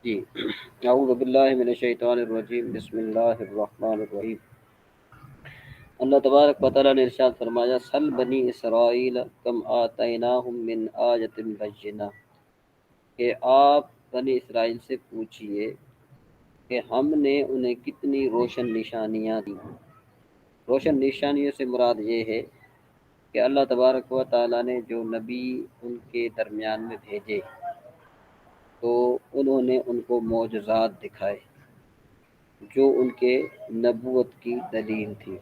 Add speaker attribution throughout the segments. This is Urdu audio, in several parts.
Speaker 1: جی، اعوذ باللہ من الشیطان الرجیم، بسم اللہ الرحمن الرحیم۔ اللہ تبارک و تعالیٰ نے ارشاد فرمایا، سل بنی اسرائیل کم آتیناہم من آیت بینہ، کہ آپ بنی اسرائیل سے پوچھئے کہ ہم نے انہیں کتنی روشن نشانیاں دیں۔ روشن نشانیوں سے مراد یہ ہے کہ اللہ تبارک و تعالیٰ نے جو نبی ان کے درمیان میں بھیجے تو انہوں نے ان کو معجزات دکھائے جو ان کے نبوت کی دلیل تھی۔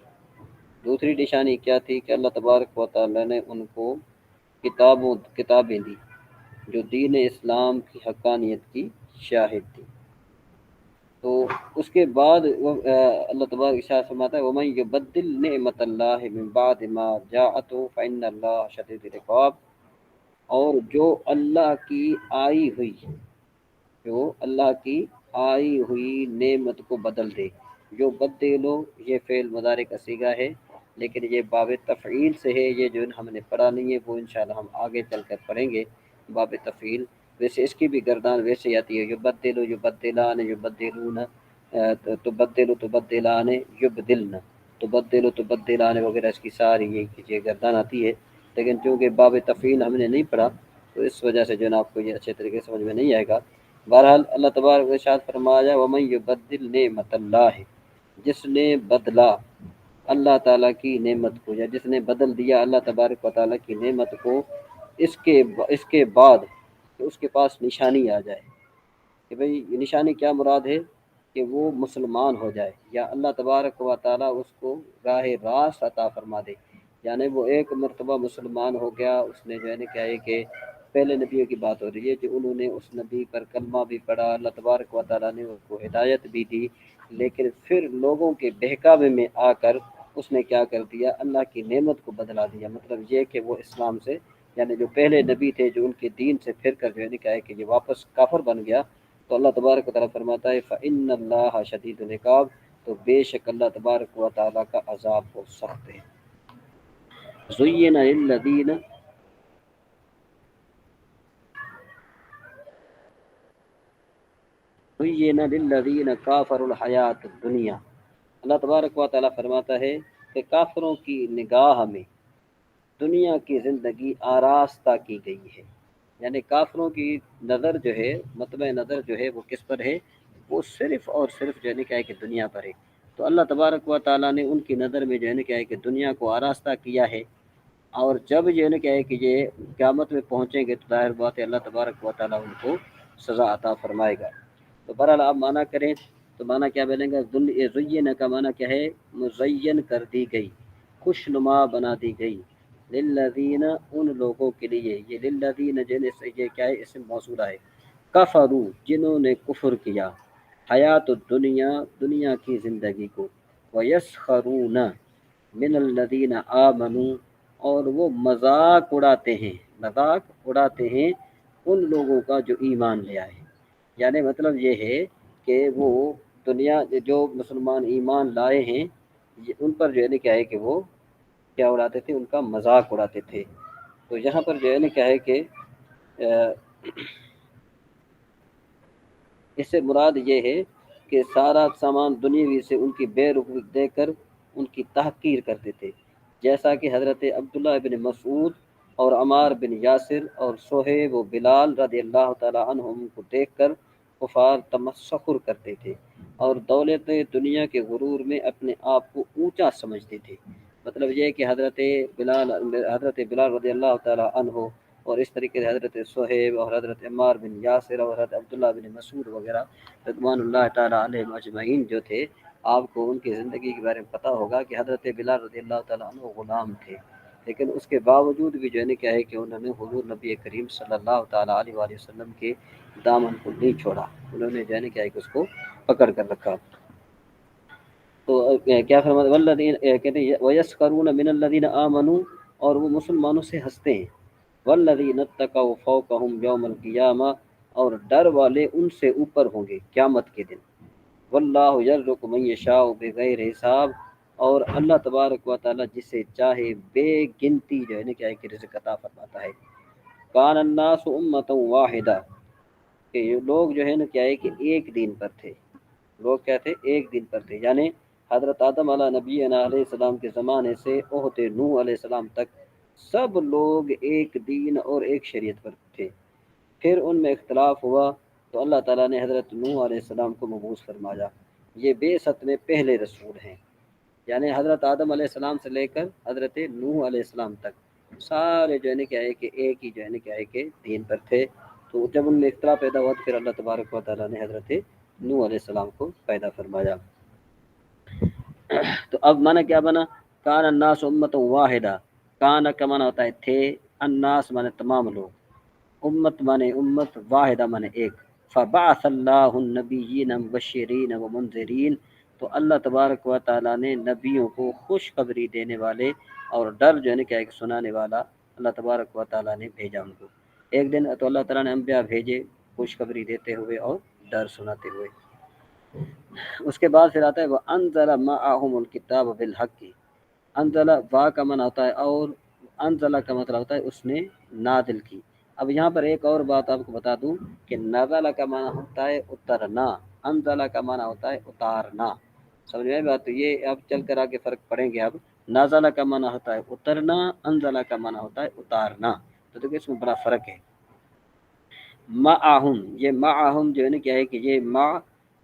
Speaker 1: دوسری نشانی کیا تھی کہ اللہ تبارک و تعالیٰ نے ان کو کتابیں دی جو دین اسلام کی حقانیت کی شاہد تھی۔ تو اس کے بعد اللہ تبارک ارشاد فرماتا ہے، وَمَن يُبَدِّلْ نِعْمَةَ اللَّهِ مِن بَعْدِ مَا جَاءَتْهُ فَإِنَّ اللَّهَ شَدِيدُ الْعِقَابِ، اور جو اللہ کی آئی ہوئی نعمت کو بدل دے۔ جو بدلو یہ فعل مضارع کا صیغہ ہے، لیکن یہ باب تفعیل سے ہے، یہ جو ہم نے پڑھا نہیں ہے وہ انشاءاللہ ہم آگے چل کر پڑھیں گے باب تفعیل۔ ویسے اس کی بھی گردان ویسے آتی ہے، یبدلو یبدلان یبدلون، تبدلو تبدلان یبدلن، تبدلو تبدلان وغیرہ، اس کی ساری یہ گردان آتی ہے، لیکن چونکہ باب تفعیل ہم نے نہیں پڑھا تو اس وجہ سے جو ہے نا آپ کو یہ اچھے طریقے سے سمجھ میں نہیں آئے گا۔ بہرحال اللہ تبارک و ارشاد فرمایا، وَمَن يُبَدِّلْ نِعْمَةَ اللَّهِ، جس نے بدلا اللہ تعالیٰ کی نعمت کو، یا جس نے بدل دیا اللہ تبارک و تعالیٰ کی نعمت کو، اس کے بعد کہ اس کے پاس نشانی آ جائے، کہ بھئی یہ نشانی کیا مراد ہے کہ وہ مسلمان ہو جائے، یا اللہ تبارک و تعالیٰ اس کو راہ راست عطا فرما دے، یعنی وہ ایک مرتبہ مسلمان ہو گیا، اس نے جو ہے نا کیا ہے کہ پہلے نبیوں کی بات ہو رہی ہے جو انہوں نے اس نبی پر کلمہ بھی پڑھا، اللہ تبارک و تعالیٰ نے اس کو ہدایت بھی دی، لیکن پھر لوگوں کے بہکاوے میں آ کر اس نے کیا کر دیا، اللہ کی نعمت کو بدلا دیا۔ مطلب یہ کہ وہ اسلام سے، یعنی جو پہلے نبی تھے جو ان کے دین سے پھر کر جو ہے نا کیا ہے کہ یہ واپس کافر بن گیا، تو اللہ تبارک و تعالیٰ فرماتا ہے فَإِنَّ اللَّهَ شَدِيدُ الْعِقَابِ، تو بے شک اللہ تبارک و تعالیٰ کا عذاب بہت سخت ہے۔ زُيِّنَ لِلَّذِينَ زُيِّنَ لِلَّذِينَ كَافَرُوا الْحَيَاةُ الدُّنْيَا، اللہ تبارک و تعالیٰ فرماتا ہے کہ کافروں کی نگاہ میں دنیا کی زندگی آراستہ کی گئی ہے، یعنی کافروں کی نظر جو ہے، مطمع نظر جو ہے وہ کس پر ہے، وہ صرف اور صرف جو ہے کیا ہے کہ دنیا پر ہے۔ تو اللہ تبارک و تعالیٰ نے ان کی نظر میں جو ہے کیا ہے کہ دنیا کو آراستہ کیا ہے، اور جب جو ہے نا کیا ہے کہ یہ قیامت میں پہنچیں گے تو ظاہر بات ہے اللہ تبارک و تعالیٰ ان کو سزا عطا فرمائے گا۔ تو بہرحال آپ معنی کریں تو معنی کیا بنے گا، زین کا معنی کیا ہے، مزین کر دی گئی، خوش نما بنا دی گئی، للذین ان لوگوں کے لیے، یہ للذین جن سے یہ کیا ہے اسم موصولہ ہے، کفروا جنہوں نے کفر کیا، حیات الدنیا دنیا کی زندگی کو، ویسخرون من الذین آمنوا اور وہ مذاق اڑاتے ہیں ان لوگوں کا جو ایمان لے آئے، یعنی مطلب یہ ہے کہ وہ دنیا جو مسلمان ایمان لائے ہیں ان پر جو ہے نا کیا ہے کہ وہ کیا اڑاتے تھے، ان کا مذاق اڑاتے تھے۔ تو یہاں پر جو ہے نا کیا ہے کہ اس سے مراد یہ ہے کہ سارا سامان دنیاوی سے ان کی بے رغبت دے کر ان کی تحقیر کرتے تھے، جیسا کہ حضرت عبداللہ بن مسعود اور عمار بن یاسر اور صہیب و بلال رضی اللہ تعالی عنہم کو دیکھ کر کفار تمسخر کرتے تھے اور دولت دنیا کے غرور میں اپنے آپ کو اونچا سمجھتے تھے۔ مطلب یہ کہ حضرت بلال رضی اللہ تعالی عنہ اور اس طریقے سے حضرت صہیب اور حضرت عمار بن یاسر اور حضرت عبداللہ بن مسعود وغیرہ رضوان اللہ تعالی علیہ اجمعین جو تھے، آپ کو ان کی زندگی کے بارے میں پتہ ہوگا کہ حضرت بلال رضی اللہ تعالیٰ عنہ غلام تھے، لیکن اس کے باوجود بھی جو ہے کیا ہے کہ انہوں نے حضور نبی کریم صلی اللہ تعالیٰ علیہ وآلہ وسلم کے دامن کو نہیں چھوڑا، انہوں نے جو ہے کیا ہے کہ اس کو پکڑ کر رکھا۔ تو کیا فرماتے والذین کہتے ہیں ویسخرون من الذین آمنوا، اور وہ مسلمانوں سے ہنستے ہیں، والذین اتقوا فوقہم یوم القیامہ، اور ڈر والے ان سے اوپر ہوں گے قیامت کے دن، واللہ یرزق من یشاء بغیر حساب، اور اللہ تبارک و تعالیٰ جسے چاہے بے گنتی جو ہے نا کیا ہے کہ رزق عطا فرماتا ہے۔ کان الناس امۃ واحدہ، کہ یہ لوگ جو ہے نا کیا ہے کہ ایک دین پر تھے، لوگ کیا تھے، ایک دین پر تھے، یعنی حضرت آدم علیہ نبی علیہ السلام کے زمانے سے عہد نوح علیہ السلام تک سب لوگ ایک دین اور ایک شریعت پر تھے۔ پھر ان میں اختلاف ہوا تو اللہ تعالیٰ نے حضرت نوح علیہ السلام کو مبعوث فرمایا۔ یہ بعثت میں پہلے رسول ہیں، یعنی حضرت آدم علیہ السلام سے لے کر حضرت نوح علیہ السلام تک سارے جو ہے نا کیا ہے کہ ایک ہی جو ہے نا کیا ہے کہ دین پر تھے۔ تو جب ان میں اختلاف پیدا ہوا تو پھر اللہ تبارک و تعالیٰ نے حضرت نوح علیہ السلام کو پیدا فرمایا۔ تو اب مانا کیا بنا؟ کان الناس امت واحدہ، کان کا مانا ہوتا ہے تھے، الناس مانے تمام لوگ، امت مانے امت، واحدہ مانے ایک۔ فبعث اللہ النبیین مبشرین و منذرین، تو اللہ تبارک و تعالیٰ نے نبیوں کو خوشخبری دینے والے اور ڈر جو ہے نا کیا ہے کہ سنانے والا اللہ تبارک و تعالیٰ نے بھیجا ان کو۔ ایک دن تو اللہ تعالیٰ نے انبیاء بھیجے خوشخبری دیتے ہوئے اور ڈر سناتے ہوئے۔ اس کے بعد پھر آتا ہے وہ انزل معہم الکتاب بالحق، انزل وا کا معنی ہوتا ہے اور، انزل کا مطلب ہوتا ہے اس نے نازل کی۔ اب یہاں پر ایک اور بات آپ کو بتا دوں کہ نزل کا معنی ہوتا ہے اترنا، انزل کا معنی ہوتا ہے اتارنا۔ سمجھ میں بات؟ تو یہ اب چل کر آگے فرق پڑیں گے۔ اب نازل کا معنی ہوتا ہے اترنا، انزل کا معنی ہوتا ہے اتارنا، تو دیکھیں اس میں بڑا فرق ہے۔ معہم، یہ معہم جو ہے نا کیا ہے کہ یہ مع،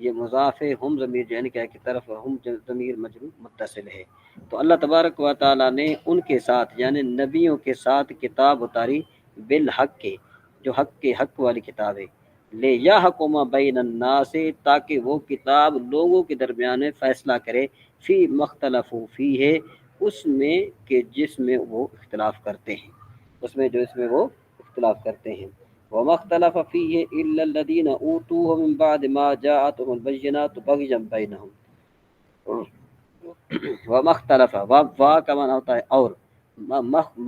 Speaker 1: یہ مضاف ہے، ہم ضمیر جو ہے نا کیا ہے کہ طرف، ہم ضمیر مجرور متصل ہے۔ تو اللہ تبارک و تعالیٰ نے ان کے ساتھ یعنی نبیوں کے ساتھ کتاب اتاری بالحق کے، جو حق کے حق والی کتاب ہے، لے یحکم بین الناس، تاکہ وہ کتاب لوگوں کے درمیان میں فیصلہ کرے، فی مختلف فی ہے، اس میں کہ جس میں وہ اختلاف کرتے ہیں، اس میں جو اس میں وہ اختلاف کرتے ہیں۔ وما اختلف فيه إلا الذين أوتوه من بعد ما جاءتهم البينات بغيا بينهم۔ وما اختلف، وا کا معنی ہوتا ہے اور،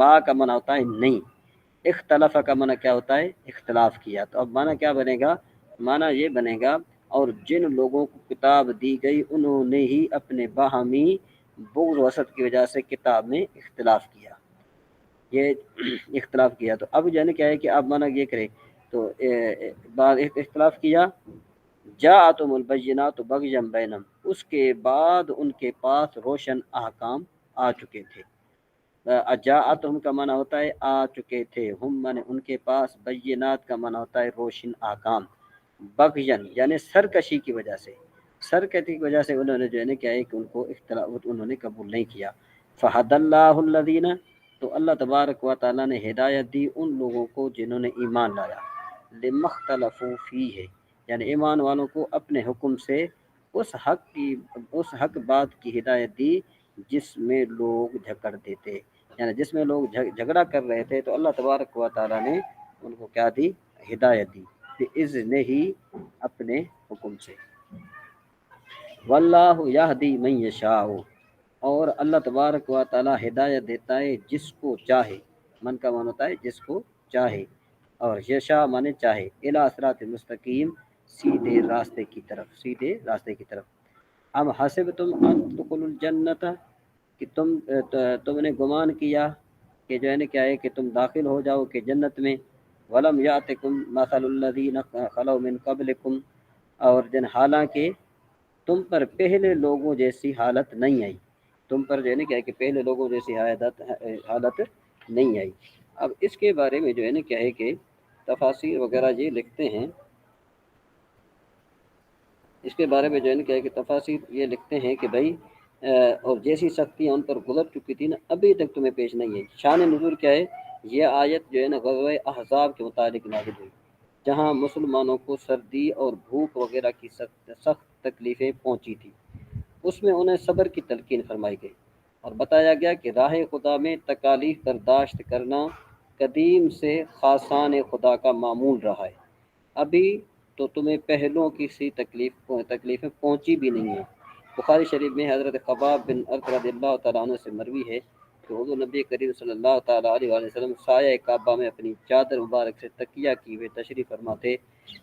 Speaker 1: با کا معنی ہوتا ہے نہیں، اختلاف کا معنی کیا ہوتا ہے؟ اختلاف کیا۔ تو اب معنی کیا بنے گا؟ معنی یہ بنے گا اور جن لوگوں کو کتاب دی گئی انہوں نے ہی اپنے باہمی بغض و حسد کی وجہ سے کتاب میں اختلاف کیا، یہ اختلاف کیا۔ تو اب جو ہے نا کیا ہے کہ اب مانا یہ کرے تو بعد اختلاف کیا، جاءتهم البینات بغیا بینہم، اس کے بعد ان کے پاس روشن احکام آ چکے تھے۔ جاءتهم کا معنی ہوتا ہے آ چکے تھے، ہم مانے ان کے پاس، بینات کا معنی ہوتا ہے روشن احکام، بغین یعنی سرکشی کی وجہ سے، سرکشی کی وجہ سے انہوں نے جو ہے نا کیا ہے کہ ان کو اختلاف انہوں نے قبول نہیں کیا۔ فہد اللہ الذین، تو اللہ تبارک و تعالیٰ نے ہدایت دی ان لوگوں کو جنہوں نے ایمان لایا، لما اختلفوا فیہ، یعنی ایمان والوں کو اپنے حکم سے اس حق بات کی ہدایت دی جس میں لوگ جھگڑتے تھے، یعنی جس میں لوگ جھگڑا کر رہے تھے تو اللہ تبارک و تعالیٰ نے ان کو کیا دی؟ ہدایت دی، بِإِذْنِ ہی، اپنے حکم سے۔ واللہ یہدی من یشاء، اور اللہ تبارک و تعالیٰ ہدایت دیتا ہے جس کو چاہے، من کا معنی ہوتا ہے جس کو چاہے، اور یشاء مانے چاہے، الی صراط مستقیم، سیدھے راستے کی طرف، سیدھے راستے کی طرف۔ ام حسبتم ان تدخلوا الجنت، کہ تم نے گمان کیا کہ جو ہے نا کیا ہے کہ تم داخل ہو جاؤ کہ جنت میں، ولم یاتکم مثل الذین خلو من قبلکم، اور حالانکہ تم پر پہلے لوگوں جیسی حالت نہیں آئی، تم پر جو ہے نا کیا ہے کہ پہلے لوگوں جیسی حالت نہیں آئی۔ اب اس کے بارے میں جو ہے نا کیا ہے کہ تفاسیر وغیرہ یہ لکھتے ہیں، اس کے بارے میں جو ہے نا کیا ہے کہ تفاسیر یہ لکھتے ہیں کہ بھائی اور جیسی سختیاں ان پر گزر چکی تھی نا ابھی تک تمہیں پیش نہیں ہے۔ شان نزول کیا ہے؟ یہ آیت جو ہے نا غزوہ احزاب کے متعلق نازل ہوئی، جہاں مسلمانوں کو سردی اور بھوک وغیرہ کی سخت تکلیفیں پہنچی تھی، اس میں انہیں صبر کی تلقین فرمائی گئی اور بتایا گیا کہ راہ خدا میں تکالیف برداشت کرنا قدیم سے خاصان خدا کا معمول رہا ہے، ابھی تو تمہیں پہلوں کی سی تکلیفیں پہنچی بھی نہیں ہیں۔ بخاری شریف میں حضرت خباب بن ارط رضی اللہ تعالیٰ عنہ سے مروی ہے کہ حضور نبی کریم صلی اللہ تعالیٰ علیہ وآلہ وسلم سایہ کعبہ میں اپنی چادر مبارک سے تکیہ کی ہوئے تشریف فرماتے۔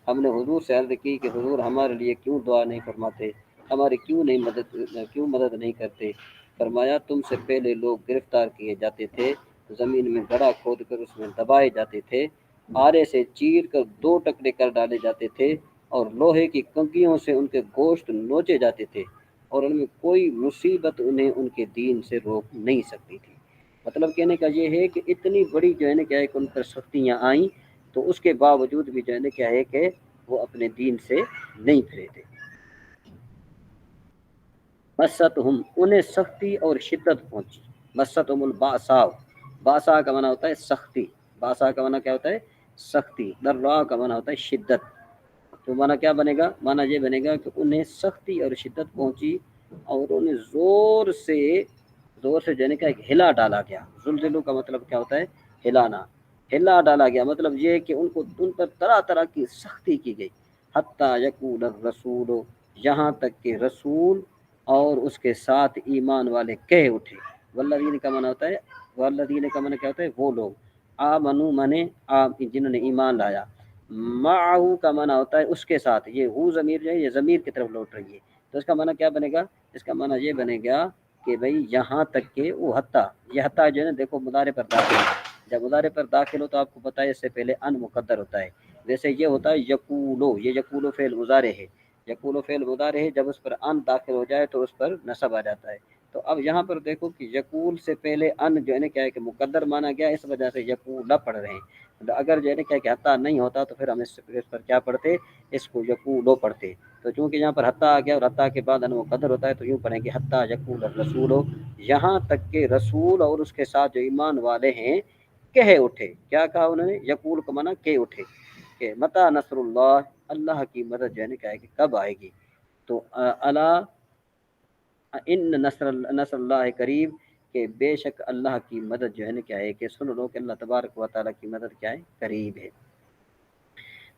Speaker 1: ہم نے حضور سے عرض کی کہ حضور ہمارے لیے کیوں دعا نہیں فرماتے، ہماری کیوں مدد نہیں کرتے؟ فرمایا تم سے پہلے لوگ گرفتار کیے جاتے تھے، زمین میں گڑھا کھود کر اس میں دبائے جاتے تھے، آرے سے چیر کر دو ٹکڑے کر ڈالے جاتے تھے، اور لوہے کی کنکیوں سے ان کے گوشت نوچے جاتے تھے، اور ان میں کوئی مصیبت انہیں ان کے دین سے روک نہیں سکتی تھی۔ مطلب کہنے کا یہ ہے کہ اتنی بڑی جو ہے نا کیا ہے کہ ان پر سختیاں آئیں، تو اس کے باوجود بھی جو ہے نا کیا ہے کہ وہ اپنے دین سے نہیں پھرے تھے۔ مستہم، انہیں سختی اور شدت پہنچی، مستہم الباسا، باسا کا معنی ہوتا ہے سختی، باسا کا معنی کیا ہوتا ہے سختی، درا کا معنی ہوتا ہے شدت، تو معنی کیا بنے گا، معنی یہ بنے گا کہ انہیں سختی اور شدت پہنچی، اور انہیں زور سے جانے کا ایک ہلا ڈالا گیا۔ زلزلوں کا مطلب کیا ہوتا ہے ہلانا، ہلا ڈالا گیا مطلب یہ کہ ان پر طرح طرح کی سختی کی گئی، حتیٰ یقول الرسول، یہاں تک کہ رسول اور اس کے ساتھ ایمان والے کہہ اٹھے، والذین کا معنی ہوتا ہے، والذین کا معنی کیا ہوتا ہے وہ لوگ، آمنو منے جنہوں نے ایمان لایا، معہو کا معنی ہوتا ہے اس کے ساتھ، یہ ہو ضمیر جو ہے یہ ضمیر کی طرف لوٹ رہی ہے، تو اس کا معنی کیا بنے گا، اس کا معنی یہ بنے گا کہ بھئی یہاں تک کہ وہ حتیٰ، یہ حتیٰ جو ہے نا دیکھو مضارع پر داخل ہے، جب مضارع پر داخل ہو تو آپ کو پتہ ہے اس سے پہلے ان مقدر ہوتا ہے، ویسے یہ ہوتا ہے یقولو، یہ یقولو فعل مضارع ہے، یقولو فعل مضارع ہے، جب اس پر ان داخل ہو جائے تو اس پر نصب آ جاتا ہے۔ تو اب یہاں پر دیکھو کہ یقول سے پہلے ان جو ہے نا کیا ہے کہ مقدر مانا گیا، اس وجہ سے یقولا پڑھ رہے ہیں، اگر جو ہے نا کیا کہ حتیٰ نہیں ہوتا تو پھر ہم اس پر کیا پڑھتے، اس کو یقولو پڑھتے، تو چونکہ یہاں پر حتیٰ آ گیا اور حتیٰ کے بعد ان مقدر ہوتا ہے تو یوں پڑھیں گے حتیٰ یقول الرسول، یہاں تک کہ رسول اور اس کے ساتھ جو ایمان والے ہیں کہہ اٹھے، کیا کہا انہوں نے، یقول کا معنی کہہ اٹھے، کہ متی نصر اللہ، اللہ کی مدد جو ہے نا کیا ہے کہ کب آئے گی، تو اللہ ان نصر اللہ قریب، کہ بے شک اللہ کی مدد جو ہے نا کیا ہے کہ سن لو کہ اللہ تبارک و تعالیٰ کی مدد کیا ہے قریب ہے۔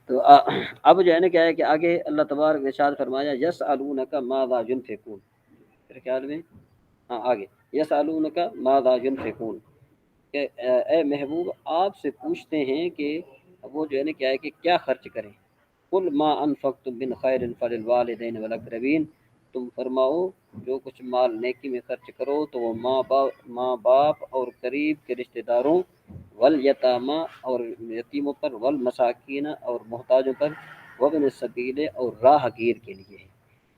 Speaker 1: تو اب جو ہے نا کیا ہے کہ آگے اللہ تبارک نے ارشاد فرمایا یسألونک ماذا ينفقون، پھر خیال میں ہاں آگے یسألونک ماذا ينفقون، کہ اے محبوب آپ سے پوچھتے ہیں کہ وہ جو ہے نا کیا ہے کہ کیا خرچ کریں، قل ما انفقتم من خیر فللوالدین والاقربین، تم فرماؤ جو کچھ مال نیکی میں خرچ کرو تو وہ ماں باپ اور قریب کے رشتہ داروں، والیتامہ اور یتیموں پر، والمساکین اور محتاجوں پر، وابن السبیل اور راہ گیر کے لیے ہے،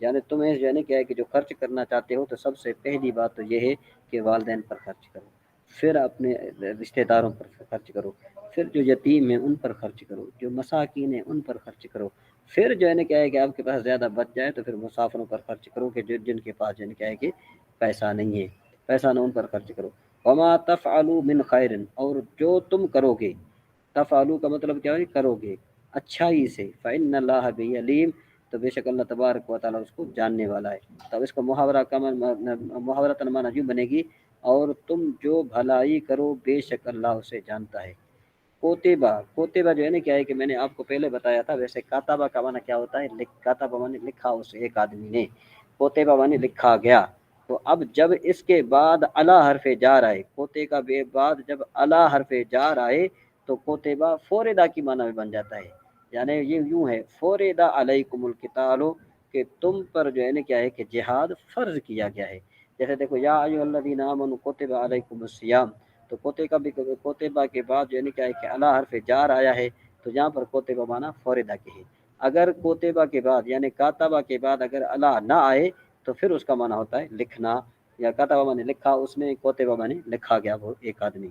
Speaker 1: یعنی تمہیں یعنی کیا ہے کہ جو خرچ کرنا چاہتے ہو تو سب سے پہلی بات تو یہ ہے کہ والدین پر خرچ کرو، پھر اپنے رشتہ داروں پر خرچ کرو، پھر جو یتیم ہیں ان پر خرچ کرو، جو مساکین ہیں ان پر خرچ کرو، پھر جو ہے نا کیا ہے کہ آپ کے پاس زیادہ بچ جائے تو پھر مسافروں پر خرچ کرو، کہ جن کے پاس جو ہے نا کیا ہے کہ پیسہ نہیں ہے، پیسہ نہ ان پر خرچ کرو، وما تفعلوا من خیر، اور جو تم کرو گے، تفعلوا کا مطلب کیا ہے کرو گے اچھائی سے، فإن اللہ بہ علیم، تو بے شک اللہ تبارک و تعالیٰ اس کو جاننے والا ہے، تب اس کا محاورہ کا محاورہ تنمانہ جو بنے گی، اور تم جو بھلائی کرو بے شک اللہ اسے جانتا ہے۔ کوتبہ، کوتبہ جو ہے نا کیا ہے کہ میں نے آپ کو پہلے بتایا تھا، ویسے کاتبہ کا معنی کیا ہوتا ہے، کاتبہ معنی لکھا اسے ایک آدمی نے، کوتبہ معنی لکھا گیا، تو اب جب اس کے بعد الا حرف جار آئے، کوتے کا بعد جب الا حرف جار آئے تو کوتبہ فوردہ کی معنی میں بن جاتا ہے، یعنی یہ یوں ہے فوردہ علیکم القتال، کہ تم پر جو ہے نا کیا ہے کہ جہاد فرض کیا گیا ہے، جیسے دیکھو یا ایھا الذین آمنوا کتب علیکم الصیام، تو کوتبہ کے بعد جو ہے نا کیا ہے کہ الا حرف جار آیا ہے، تو یہاں پر کوتبہ معنی فوردہ کے ہے، اگر کوتبہ کے بعد یعنی کاتبہ کے بعد اگر الا نہ آئے تو پھر اس کا معنی ہوتا ہے لکھنا، یا کاتبہ معنی لکھا اس نے، کوتبہ معنی لکھا گیا وہ ایک آدمی،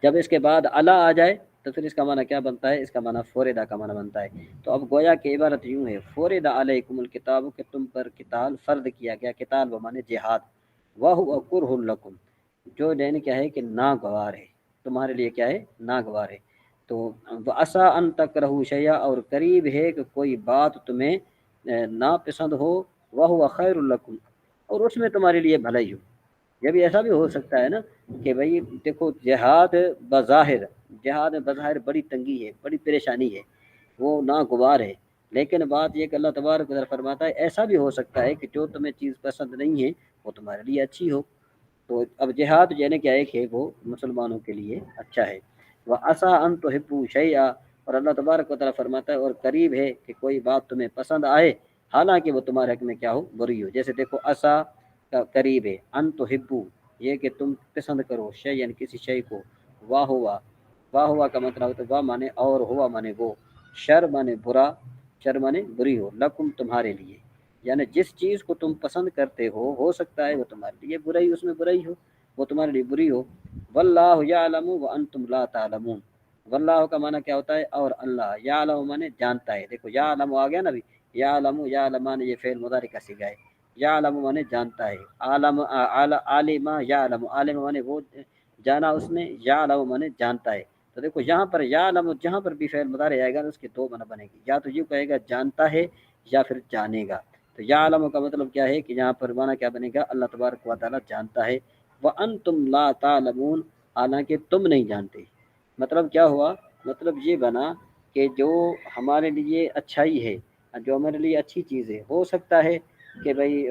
Speaker 1: جب اس کے بعد الا آ جائے تو پھر اس کا معنی کیا بنتا ہے، اس کا معنی فوردہ کا معنی بنتا ہے، تو اب گویا کہ عبارت یوں ہے فوردہ علیکم الکتاب، کہ تم پر قتال فرض کیا گیا، قتال بمعنی جہاد، وَهُوَ كُرْهٌ لَكُمْ، جو یعنی کیا ہے کہ ناگوار ہے تمہارے لیے، کیا ہے ناگوار ہے، تو وَعَسَىٰ أَن تَكْرَهُوا شَيْئًا، اور قریب ہے کہ کوئی بات تمہیں ناپسند ہو، وَهُوَ خَيْرٌ لَكُمْ، اور اس میں تمہارے لیے بھلائی ہو، یہ بھی ایسا بھی ہو سکتا ہے نا کہ بھئی دیکھو جہاد بظاہر بڑی تنگی ہے، بڑی پریشانی ہے، وہ ناگوار ہے، لیکن بات یہ کہ اللہ تبارک و تعالیٰ فرماتا ہے ایسا بھی ہو سکتا ہے کہ جو تمہیں چیز پسند نہیں ہے وہ تمہارے لیے اچھی ہو، تو اب جہاد یعنی کیا ہے کہ وہ مسلمانوں کے لیے اچھا ہے، وَعَسَىٰ أَن تُحِبُّوا شَيْئًا، اور اللہ تبارک و تعالیٰ فرماتا ہے اور قریب ہے کہ کوئی بات تمہیں پسند آئے حالانکہ وہ تمہارے حق میں کیا ہو، بری ہو، جیسے دیکھو عسیٰ قریب ہے، ان تحبو یہ کہ تم پسند کرو، شیئن کسی شے کو، واہ ہوا، واہ ہوا کا مطلب ہوتا ہے واہ مانے اور، ہوا مانے وہ، شر مانے برا، شر مانے بری ہو، لکم تمہارے لیے، یعنی جس چیز کو تم پسند کرتے ہو سکتا ہے وہ تمہارے لیے برائی، اس میں برائی ہو، وہ تمہارے لیے بری ہو۔ واللہ یعلم وانتم لا تعلمون، واللہ کا معنی کیا ہوتا ہے اور اللہ، یعلم مانے جانتا ہے، دیکھو یعلم آ گیا نا ابھی، یعلم یعلمان یہ فعل مضارع کا صیغہ ہے، یعلم مانے جانتا ہے، عالم عالم یعلم، عالم مانے وہ جانا اس نے، یعلم مانے جانتا ہے۔ تو دیکھو یہاں پر یعلم جہاں پر بھی فعل مضارع آئے گا اس کے دو معنی بنے گی، یا تو یہ کہے گا جانتا ہے یا پھر جانے گا۔ تو یعلم کا مطلب کیا ہے کہ یہاں پر معنی کیا بنے گا، اللہ تبارک و تعالیٰ جانتا ہے، وانتم لا تعلمون حالانکہ تم نہیں جانتے۔ مطلب کیا ہوا، مطلب یہ بنا کہ جو ہمارے لیے اچھائی ہے، جو ہمارے لیے اچھی چیز ہے، ہو سکتا ہے کہ بھئی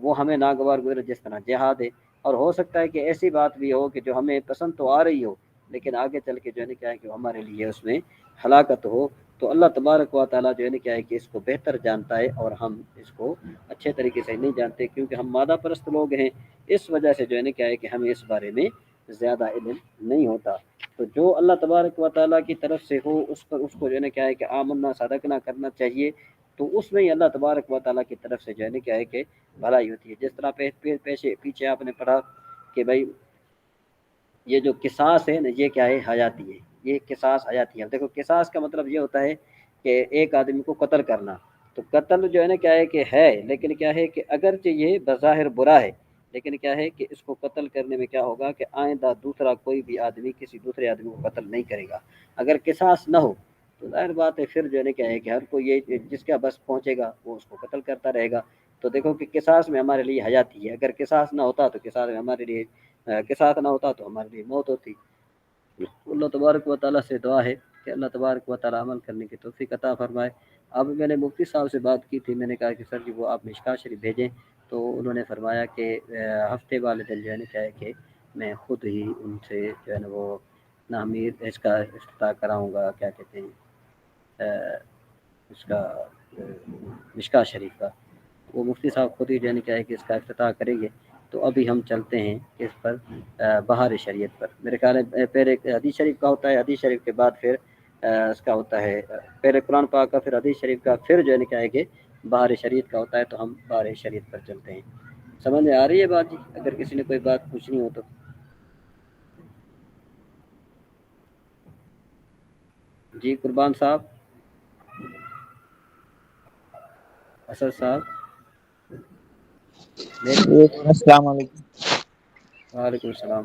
Speaker 1: وہ ہمیں ناگوار گزرے، جس طرح جہاد ہے، اور ہو سکتا ہے کہ ایسی بات بھی ہو کہ جو ہمیں پسند تو آ رہی ہو لیکن آگے چل کے جو ہے کیا ہے کہ ہمارے لیے اس میں ہلاکت ہو۔ تو اللہ تبارک و تعالیٰ جو ہے کیا ہے کہ اس کو بہتر جانتا ہے، اور ہم اس کو اچھے طریقے سے نہیں جانتے، کیونکہ ہم مادہ پرست لوگ ہیں، اس وجہ سے جو ہے کیا ہے کہ ہمیں اس بارے میں زیادہ علم نہیں ہوتا۔ تو جو اللہ تبارک و تعالیٰ کی طرف سے ہو اس پر اس کو جو ہے کیا ہے کہ آمنا صدقنا کرنا چاہیے، تو اس میں ہی اللہ تبارک و تعالیٰ کی طرف سے جو ہے کیا ہے کہ بھلائی ہوتی ہے۔ جس طرح پیچھے آپ نے پڑھا کہ بھائی یہ جو قصاص ہے نا یہ کیا ہے، حیاتی ہے، یہ قصاص حیاتی ہے۔ دیکھو قصاص کا مطلب یہ ہوتا ہے کہ ایک آدمی کو قتل کرنا، تو قتل جو ہے نا کیا ہے کہ ہے، لیکن کیا ہے کہ اگرچہ یہ بظاہر برا ہے لیکن کیا ہے کہ اس کو قتل کرنے میں کیا ہوگا کہ آئندہ دوسرا کوئی بھی آدمی کسی دوسرے آدمی کو قتل نہیں کرے گا۔ اگر قصاص نہ ہو تو ظاہر بات ہے پھر جو ہے کیا ہے کہ ہر کوئی یہ جس کا بس پہنچے گا وہ اس کو قتل کرتا رہے گا۔ تو دیکھو کہ قصاص میں ہمارے لیے حیاتی ہے، اگر قصاص نہ ہوتا تو قصاص میں ہمارے لیے قصاص نہ ہوتا تو ہمارے لیے موت ہوتی۔ اللہ تبارک و تعالیٰ سے دعا ہے کہ اللہ تبارک و تعالیٰ عمل کرنے کی توفیق عطا فرمائے۔ اب میں نے مفتی صاحب سے بات کی تھی، میں نے کہا کہ سر جی وہ آپ مشکوٰۃ شریف بھیجیں، تو انہوں نے فرمایا کہ ہفتے والے دن جو ہے کیا ہے کہ میں خود ہی ان سے جو ہے نا وہ تعمیر اس کا افتتاح کراؤں گا، کیا کہتے ہیں اس کا مشکوٰۃ شریف کا، وہ مفتی صاحب خود ہی جو ہے کیا ہے کہ اس کا افتتاح کریں گے۔ تو ابھی ہم چلتے ہیں اس پر بہار شریعت پر۔ میرے خیال ہے پہلے حدیث شریف کا ہوتا ہے، حدیث شریف کے بعد پھر اس کا ہوتا ہے پہلے قرآن پاک کا، پھر حدیث شریف کا، پھر جو ہے کیا ہے کہ بہار شریعت کا ہوتا ہے۔ تو ہم بہار شریعت پر چلتے ہیں۔ سمجھ میں آ رہی ہے بات جی؟ اگر کسی نے کوئی بات پوچھنی ہو تو جی، قربان صاحب، اسد صاحب،
Speaker 2: السلام علیکم۔
Speaker 1: وعلیکم السلام۔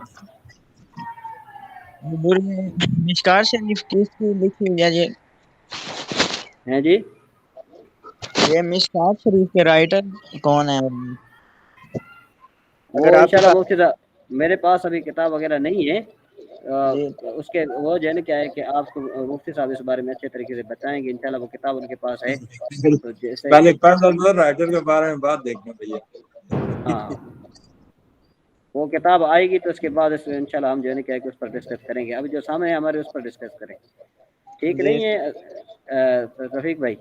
Speaker 2: حضور میں مشکوٰۃ شریف کس کی لکھی ہوئی ہے
Speaker 1: ہیں جی،
Speaker 2: یہ مشکوٰۃ شریف کے رائٹر کون ہے؟
Speaker 1: وہ
Speaker 2: اگر آپ کے
Speaker 1: انشاءاللہ
Speaker 2: پاس
Speaker 1: مفتی صاحب میرے پاس ابھی کتاب وغیرہ نہیں ہے،
Speaker 2: جی
Speaker 1: اس کے وہ جو ہے نا کیا ہے کہ آپ کو مفتی صاحب اس بارے میں اچھے طریقے سے بتائیں گے انشاءاللہ، وہ کتاب ان کے پاس ہے۔ تو جیسے
Speaker 3: پہلے رائٹر کے بارے میں بات دیکھنا بھیا۔
Speaker 1: ہاں وہ کتاب آئے گی تو اس کے بعد انشاءاللہ ہم جو ہے نا کیا ہے کہ اس پر ڈسکس کریں گے۔ ابھی جو سامنے ہے ہمارے اس پر ڈسکس کریں، ٹھیک
Speaker 2: جی
Speaker 1: نہیں ہے رفیق بھائی؟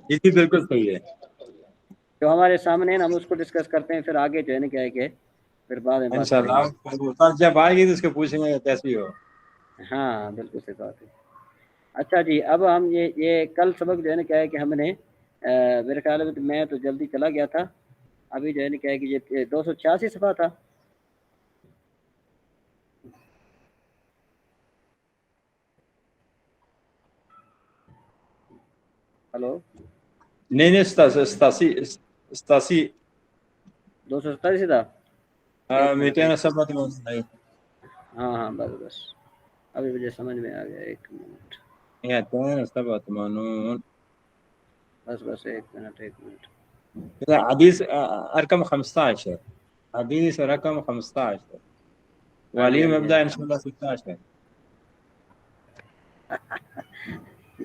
Speaker 3: جی بالکل صحیح ہے۔
Speaker 1: جو ہمارے سامنے ہے نا ہم اس کو ڈسکس کرتے ہیں، پھر آگے جو ہے نا کیا ہے کہ پھر بعد میں بات کریں گے۔
Speaker 3: انشاءاللہ جب آئے گی تو اس کو پوچھیں گے کیسی ہو۔
Speaker 1: ہاں بالکل صحیح بات ہے۔ اچھا جی، اب ہم یہ کل سبق جو ہے نا کیا ہے کہ ہم نے میرے خیال میں تو جلدی چلا گیا تھا، ابھی جو ہے نا کیا ہے کہ یہ 286 صفحہ تھا۔ ہلو،
Speaker 3: نہیں 87
Speaker 1: 247 تھا، ایک منٹ
Speaker 3: میٹے
Speaker 1: ایک،
Speaker 3: نا سب نہیں
Speaker 1: ہاں بس ابھی مجھے سمجھ میں آ گیا، ایک منٹ،
Speaker 3: يأتون سبعة ثمانون
Speaker 1: بس ایک منٹ۔
Speaker 3: حديث رقم 15، حديث رقم 15،
Speaker 1: ہاں جی
Speaker 3: والي
Speaker 1: ہاں جی
Speaker 3: مبدأ إن شاء الله 16۔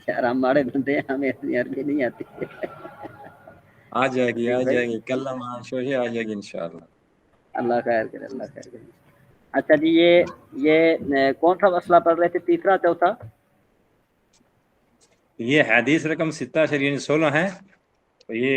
Speaker 1: یار ہم ماڑے بندے ہیں، ہمیں اتنی عربی نہیں آتی۔
Speaker 3: آ جائے
Speaker 1: ٹھیک بھائی،
Speaker 3: گی کل شوہی آ جائے گی انشاءاللہ۔
Speaker 1: اللہ خیر کرے، اللہ خیر کرے۔ اچھا جی، یہ کون سا مسئلہ پڑھ رہے تھے، تیسرا چوتھا؟
Speaker 3: یہ حدیث رقم 16 یعنی 16 ہے، یہ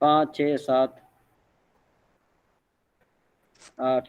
Speaker 1: 5 6 7 8।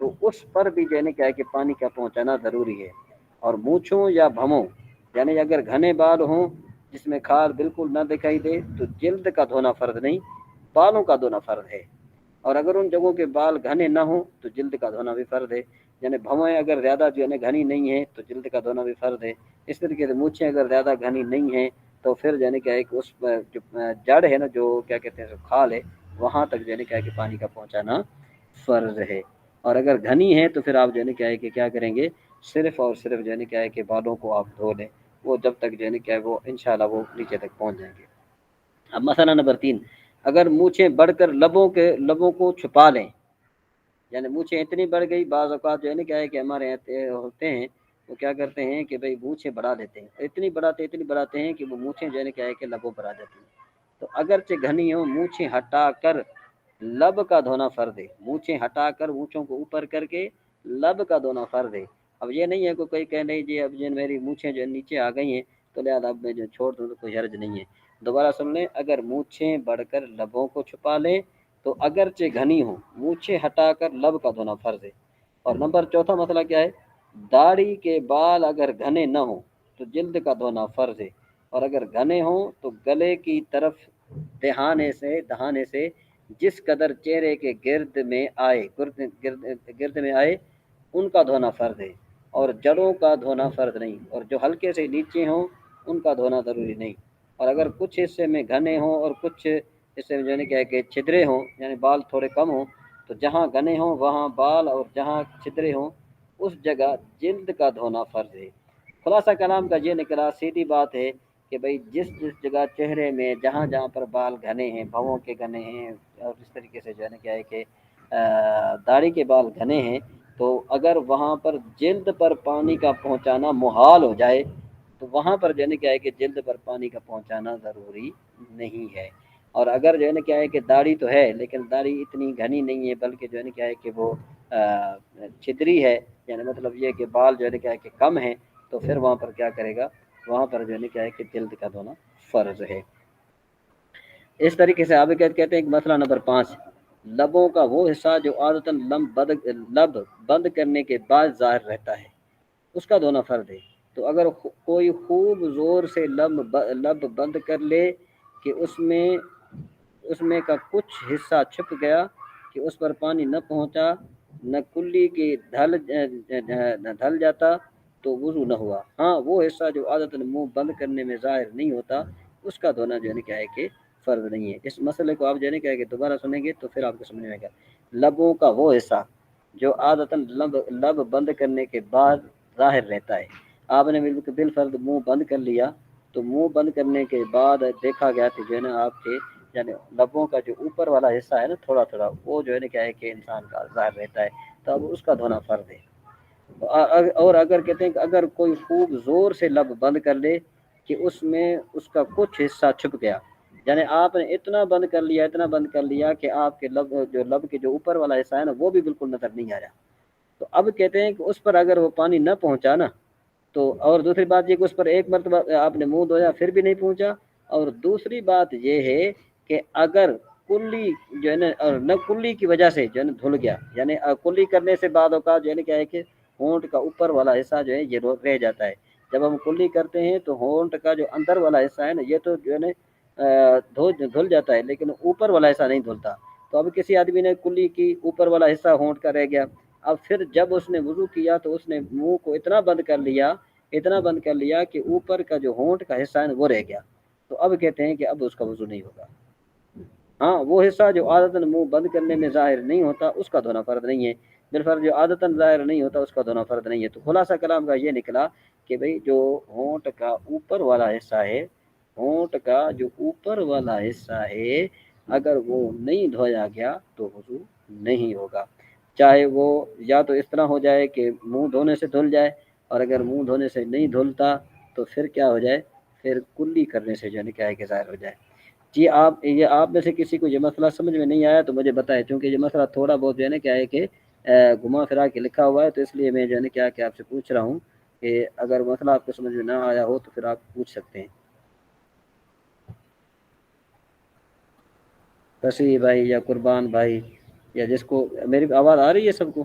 Speaker 1: تو اس پر بھی جو ہے نا کیا ہے کہ پانی کا پہنچانا ضروری ہے۔ اور مونچھوں یا بھموں یعنی اگر گھنے بال ہوں جس میں کھال بالکل نہ دکھائی دے تو جلد کا دھونا فرض نہیں، بالوں کا دھونا فرض ہے۔ اور اگر ان جگہوں کے بال گھنے نہ ہوں تو جلد کا دھونا بھی فرض ہے، یعنی بھویں اگر زیادہ جو ہے نا گھنی نہیں ہے تو جلد کا دھونا بھی فرض ہے۔ اس طریقے سے مونچھیں اگر زیادہ گھنی نہیں ہیں تو پھر جو ہے نا کیا ہے کہ اس پر جو جڑ ہے نا، جو کیا کہتے ہیں کھال ہے، وہاں تک جو ہے نا کیا ہے کہ پانی کا پہنچانا فرض ہے۔ اور اگر گھنی ہے تو پھر آپ جو ہے نا کیا ہے کہ کیا کریں گے، صرف اور صرف جو ہے نا کیا ہے کہ بالوں کو آپ دھو لیں، وہ جب تک جو ہے نا کیا ہے وہ انشاءاللہ وہ نیچے تک پہنچ جائیں گے۔ اب مسئلہ نمبر 3، اگر مونچھیں بڑھ کر لبوں کو چھپا لیں، یعنی مونچھیں اتنی بڑھ گئی، بعض اوقات جو ہے نا کیا ہے کہ ہمارے یہاں ہوتے ہیں وہ کیا کرتے ہیں کہ بھئی مونچھیں بڑھا دیتے ہیں، اتنی بڑھاتے ہیں کہ وہ مونچھیں جو ہے نا کیا ہے کہ لبوں پر آ جاتی ہیں۔ تو اگرچہ گھنی ہو مونچھیں ہٹا کر لب کا دھونا فرض ہے، مونچھیں ہٹا کر مونچھوں کو اوپر کر کے لب کا دھونا فرض ہے۔ اب یہ نہیں ہے کہ کوئی کہہ نہیں جی اب جو میری مونچھیں جو نیچے آ گئی ہیں تو لہٰذا اب میں جو چھوڑ دوں تو کوئی حرج نہیں ہے۔ دوبارہ سن لیں، اگر مونچھیں بڑھ کر لبوں کو چھپا لیں تو اگرچہ گھنی ہو مونچھیں ہٹا کر لب کا دھونا فرض ہے۔ اور نمبر 4 مسئلہ کیا ہے، داڑھی کے بال اگر گھنے نہ ہوں تو جلد کا دھونا فرض ہے، اور اگر گھنے ہوں تو گلے کی طرف دہانے سے جس قدر چہرے کے گرد میں آئے ان کا دھونا فرض ہے، اور جڑوں کا دھونا فرض نہیں، اور جو ہلکے سے نیچے ہوں ان کا دھونا ضروری نہیں۔ اور اگر کچھ حصے میں گھنے ہوں اور کچھ حصے میں جو ہے کہ چھدرے ہوں، یعنی بال تھوڑے کم ہوں، تو جہاں گھنے ہوں وہاں بال اور جہاں چھدرے ہوں اس جگہ جلد کا دھونا فرض ہے۔ خلاصہ کلام کا یہ نکلا، سیدھی بات ہے کہ بھئی جس جگہ چہرے میں جہاں پر بال گھنے ہیں، بھووں کے گھنے ہیں، اور اس طریقے سے جو ہے نا کیا ہے کہ داڑھی کے بال گھنے ہیں، تو اگر وہاں پر جلد پر پانی کا پہنچانا محال ہو جائے تو وہاں پر جو ہے نا کیا ہے کہ جلد پر پانی کا پہنچانا ضروری نہیں ہے۔ اور اگر جو ہے نا کیا ہے کہ داڑھی تو ہے لیکن داڑھی اتنی گھنی نہیں ہے، بلکہ جو ہے نا کیا ہے کہ وہ چھتری ہے، یعنی مطلب یہ کہ بال جو ہے نا کیا ہے کہ کم ہیں، تو پھر وہاں پر کیا کرے گا، وہاں پر جو ہے نا کیا ہے کہ جلد کا دھونا فرض ہے۔ اس طریقے سے آپ کہتے ہیں کہ مسئلہ نمبر 5، لبوں کا وہ حصہ جو عادتاً لب بند کرنے کے بعد ظاہر رہتا ہے اس کا دھونا فرض ہے۔ تو اگر کوئی خوب زور سے لب بند کر لے کہ اس میں کا کچھ حصہ چھپ گیا کہ اس پر پانی نہ پہنچا، نہ کلی کی ڈھل جاتا تو وضو نہ ہوا۔ ہاں وہ حصہ جو عادتاً منہ بند کرنے میں ظاہر نہیں ہوتا اس کا دھونا جو ہے کیا ہے کہ فرض نہیں ہے۔ اس مسئلے کو آپ جو ہے کیا ہے کہ دوبارہ سنیں گے تو پھر آپ کو سمجھ میں آئے گا۔ لبوں کا وہ حصہ جو عادتاً لب بند کرنے کے بعد ظاہر رہتا ہے، آپ نے بالفرض منہ بند کر لیا تو منہ بند کرنے کے بعد دیکھا گیا کہ جو ہے نا آپ کے یعنی لبوں کا جو اوپر والا حصہ ہے نا تھوڑا وہ جو ہے نا کیا ہے کہ انسان کا ظاہر رہتا ہے، تو اب اس کا دھونا فرض ہے۔ اور اگر کہتے ہیں کہ اگر کوئی خوب زور سے لب بند کر لے کہ اس میں اس کا کچھ حصہ چھپ گیا، یعنی آپ نے اتنا بند کر لیا کہ آپ کے لب کے جو اوپر والا حصہ ہے نا وہ بھی بالکل نظر نہیں آ رہا، تو اب کہتے ہیں کہ اس پر اگر وہ پانی نہ پہنچا نا تو، اور دوسری بات یہ کہ اس پر ایک مرتبہ آپ نے منہ دھویا پھر بھی نہیں پہنچا، اور دوسری بات یہ ہے کہ اگر کلی جو ہے نا اور نہ کلی کی وجہ سے جو ہے نا دھل گیا، یعنی کلی کرنے سے بعد اوقات جو ہے نا کیا ہے کہ ہونٹ کا اوپر والا حصہ جو ہے یہ رہ جاتا ہے۔ جب ہم کلی کرتے ہیں تو ہونٹ کا جو اندر والا حصہ ہے نا یہ تو جو ہے نا دھل جاتا ہے لیکن اوپر والا حصہ نہیں دھلتا۔ تو اب کسی آدمی نے کلی کی، اوپر والا حصہ ہونٹ کا رہ گیا، اب پھر جب اس نے وضو کیا تو اس نے منہ کو اتنا بند کر لیا کہ اوپر کا جو ہونٹ کا حصہ ہے وہ رہ گیا، تو اب کہتے ہیں کہ اب اس کا وضو نہیں ہوگا۔ ہاں وہ حصہ جو عادتاً منہ بند کرنے میں ظاہر نہیں ہوتا اس کا دھونا فرض نہیں ہے، بالفرض جو عادتاً ظاہر نہیں ہوتا اس کا دھونا فرض نہیں ہے۔ تو خلاصہ کلام کا یہ نکلا کہ بھئی جو ہونٹ کا اوپر والا حصہ ہے، ہونٹ کا جو اوپر والا حصہ ہے اگر وہ نہیں دھویا گیا تو وضو نہیں ہوگا، چاہے وہ یا تو اس طرح ہو جائے کہ منہ دھونے سے دھل جائے، اور اگر منہ دھونے سے نہیں دھلتا تو پھر کیا ہو جائے، پھر کلی کرنے سے جو ہے کیا ہے کہ ظاہر ہو جائے۔ جی آپ میں سے کسی کو یہ مسئلہ سمجھ میں نہیں آیا تو مجھے بتائے، چونکہ یہ مسئلہ تھوڑا بہت جو ہے نا کیا ہے کہ گھما پھرا کے لکھا ہوا ہے، تو اس لیے میں جو ہے نا کیا کہ آپ سے پوچھ رہا ہوں کہ اگر مسئلہ آپ کو سمجھ میں نہ آیا ہو تو پھر آپ پوچھ سکتے ہیں۔ فصیح بھائی یا قربان بھائی یا جس کو میری آواز آ رہی ہے سب کو؟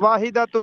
Speaker 4: ਵਾਹਿਦਾ ਤੇ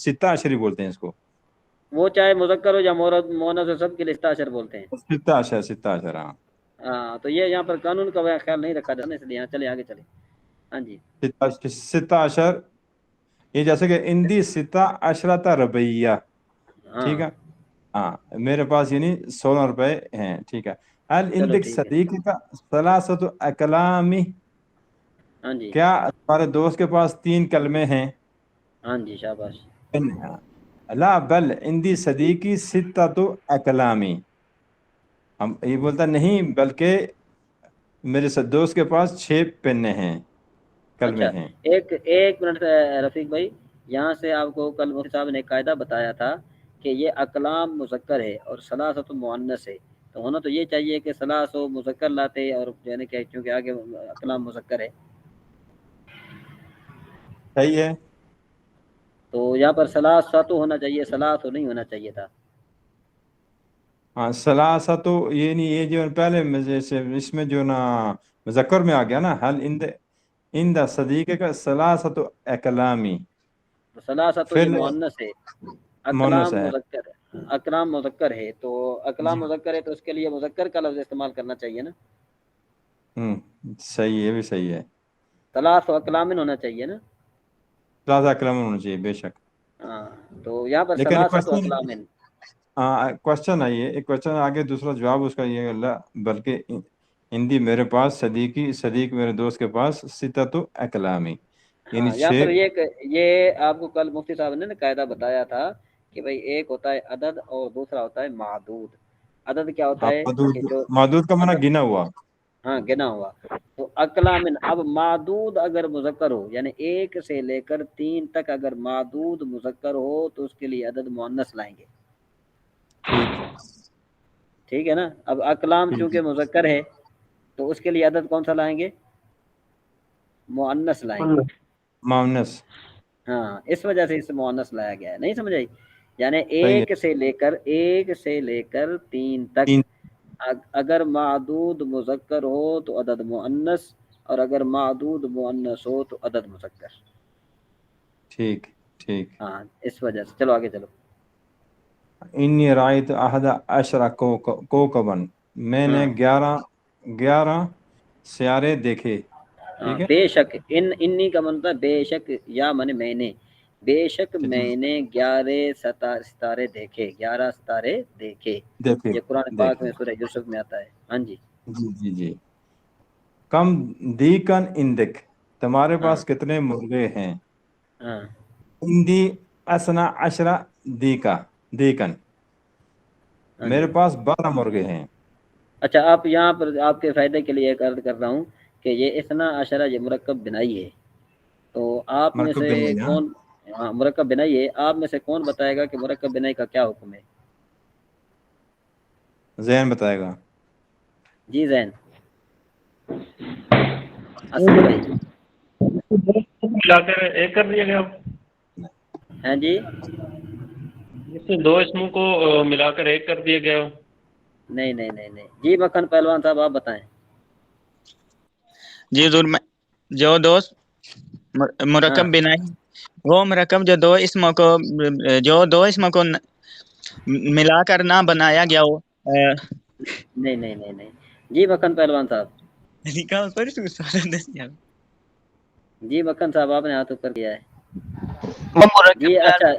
Speaker 3: ستہ عشری بولتے ہیں اس کو.
Speaker 1: وہ چاہے مذکر ہو یا مؤنث ہو سب کے لیے ستا عشر بولتے ہیں.
Speaker 3: ستہ عشر ہاں.
Speaker 1: ہاں تو یہ یہاں پر قانون کا خیال نہیں رکھا جاتا اس لیے یہاں چلے آگے چلے. ہاں جی
Speaker 3: ستہ عشر یہ جیسے کہ اندی ستہ عشرۃ ربیہ.
Speaker 1: ہاں
Speaker 3: ٹھیک ہے ہاں میرے پاس یعنی 16 روپے ہیں. ٹھیک ہے. هل
Speaker 1: چلو
Speaker 3: عندك
Speaker 1: ٹھیک ہے.
Speaker 3: صديقك ثلاثة أقلام؟
Speaker 1: ہاں جی
Speaker 3: کیا تمہارے دوست کے پاس 3 کلمے ہیں؟
Speaker 1: ہاں جی شاباش.
Speaker 3: لا بل عندي صديقي 6 أقلام. ہم یہ بولتا نہیں بلکہ میرے دوست کے پاس 6 پنے ہیں کلمے
Speaker 1: اچھا
Speaker 3: ہیں.
Speaker 1: ایک منٹ رفیق بھائی یہاں سے آپ کو کل مفتی صاحب نے قاعدہ بتایا تھا کہ یہ اقلام مذکر ہے اور ثلاثۃ مؤنث ہے تو ہونا تو یہ چاہیے کہ ثلاث مذکر لاتے اور یعنی کہ چونکہ آگے اقلام مذکر ہے
Speaker 3: صحیح ہے.
Speaker 1: تو یہاں پر ثلاثۃ ہونا چاہیے ثلاث نہیں ہونا چاہیے تھا.
Speaker 3: ہاں ثلاثہ تو یہ نہیں یہ جو پہلے جیسے اس میں جو نا مذکر میں آ گیا نا حل اند صدیق کا ثلاثۃ اقلامی
Speaker 1: تو ثلاثۃ یہ
Speaker 3: پھر
Speaker 1: مؤنث ہے
Speaker 3: مونس
Speaker 1: اقلام
Speaker 3: ہے.
Speaker 1: مذکر ہے اقلام مذکر ہے تو اقلام
Speaker 3: جی
Speaker 1: مذکر ہے تو اس کے لیے مذکر کا لفظ استعمال کرنا چاہیے نا.
Speaker 3: صحیح ہے بھی صحیح ہے.
Speaker 1: ثلاث و اقلام ہونا چاہیے نا.
Speaker 3: ثلاثہ اقلام ہونا چاہیے بے شک.
Speaker 1: ہاں تو یہاں پر
Speaker 3: لیکن
Speaker 1: ثلاثت و اقلام
Speaker 3: کوشچن آئیے ایک کوشچن آگے دوسرا جواب اس کا یہ اللہ بلکہ ہندی میرے پاس صدیق میرے دوست کے پاس ستۃ اقلامی یعنی
Speaker 1: ہاں یہاں پر یہ آپ کو کل مفتی صاحب نے قاعدہ بتایا تھا کہ بھائی ایک ہوتا ہے عدد اور دوسرا ہوتا ہے معدود. عدد کیا ہوتا ہے کہ جو
Speaker 3: معدود کا معنی
Speaker 1: عدد
Speaker 3: گنا ہوا.
Speaker 1: ہاں گنا ہوا. تو اقلام اب معدود اگر مذکر ہو یعنی 1 سے لے کر 3 تک اگر معدود مذکر ہو تو اس کے لیے عدد مؤنث لائیں گے. ٹھیک ہے نا. اب اقلام چونکہ مذکر ہے تو اس کے لیے عدد کون سا لائیں گے مؤنث لائیں گے.
Speaker 3: مؤنث
Speaker 1: ہاں اس وجہ سے اس مؤنث لایا گیا ہے. نہیں سمجھ آئی یعنی
Speaker 3: صحیح
Speaker 1: 1 سے لے کر 3 تک
Speaker 3: ہے.
Speaker 1: اگر معدود مذکر ہو تو عدد مؤنث اور اگر معدود مؤنث ہو تو عدد مذکر.
Speaker 3: ٹھیک ٹھیک.
Speaker 1: ہاں اس وجہ سے چلو آگے چلو.
Speaker 3: انی رایت احد عشر کوکبن میں نے
Speaker 1: ہاں
Speaker 3: 11 سیارے دیکھے.
Speaker 1: ہاں
Speaker 3: ٹھیک ہے.
Speaker 1: بے شک انی کا مطلب بے شک یا میں نے بے شک میں نے 11 ستارے دیکھے 11 ستارے دیکھے.
Speaker 3: دیکھے
Speaker 1: یہ قرآن پاک
Speaker 3: دیکھے
Speaker 1: میں سورہ یوسف میں آتا ہے. ہاں جی
Speaker 3: جی کم دیکن اندک تمہارے
Speaker 1: ہاں
Speaker 3: پاس کتنے مرغے ہیں.
Speaker 1: ہاں
Speaker 3: اندی اسنا عشرہ دیکن
Speaker 1: ہاں
Speaker 3: میرے
Speaker 1: جی.
Speaker 3: پاس 12 مرغے ہیں.
Speaker 1: اچھا آپ یہاں پر آپ کے فائدے کے لیے ایک عرض کر رہا ہوں کہ یہ اثنا عشرہ یہ مرکب بنائی ہے تو آپ میں
Speaker 3: مرکب
Speaker 1: سے
Speaker 3: بنائی ہاں
Speaker 1: کون مرکب بنائی ہے آپ میں سے کون بتائے گا کہ مرکب بنائی کا کیا حکم ہے.
Speaker 3: ذہن بتائے گا.
Speaker 1: جی زین اسد بھائی
Speaker 5: ملا کر ایک کر دیا گیا.
Speaker 1: ہیں جی
Speaker 5: اس سے 2 اسموں کو ملا کر ایک کر دیا گیا.
Speaker 1: نہیں جی مکھن پہلوان صاحب آپ بتائیں.
Speaker 2: جی حضور جو دوست
Speaker 1: ہاں
Speaker 2: مرکب بنائی وہ مرکب جو دو اسموں کو ملا کر نہ بنایا گیا ہو.
Speaker 1: نہیں جی مکھن پہلوان صاحب. جی مکھن صاحب آپ نے ہاتھ اوپر کیا ہے. جی اچھا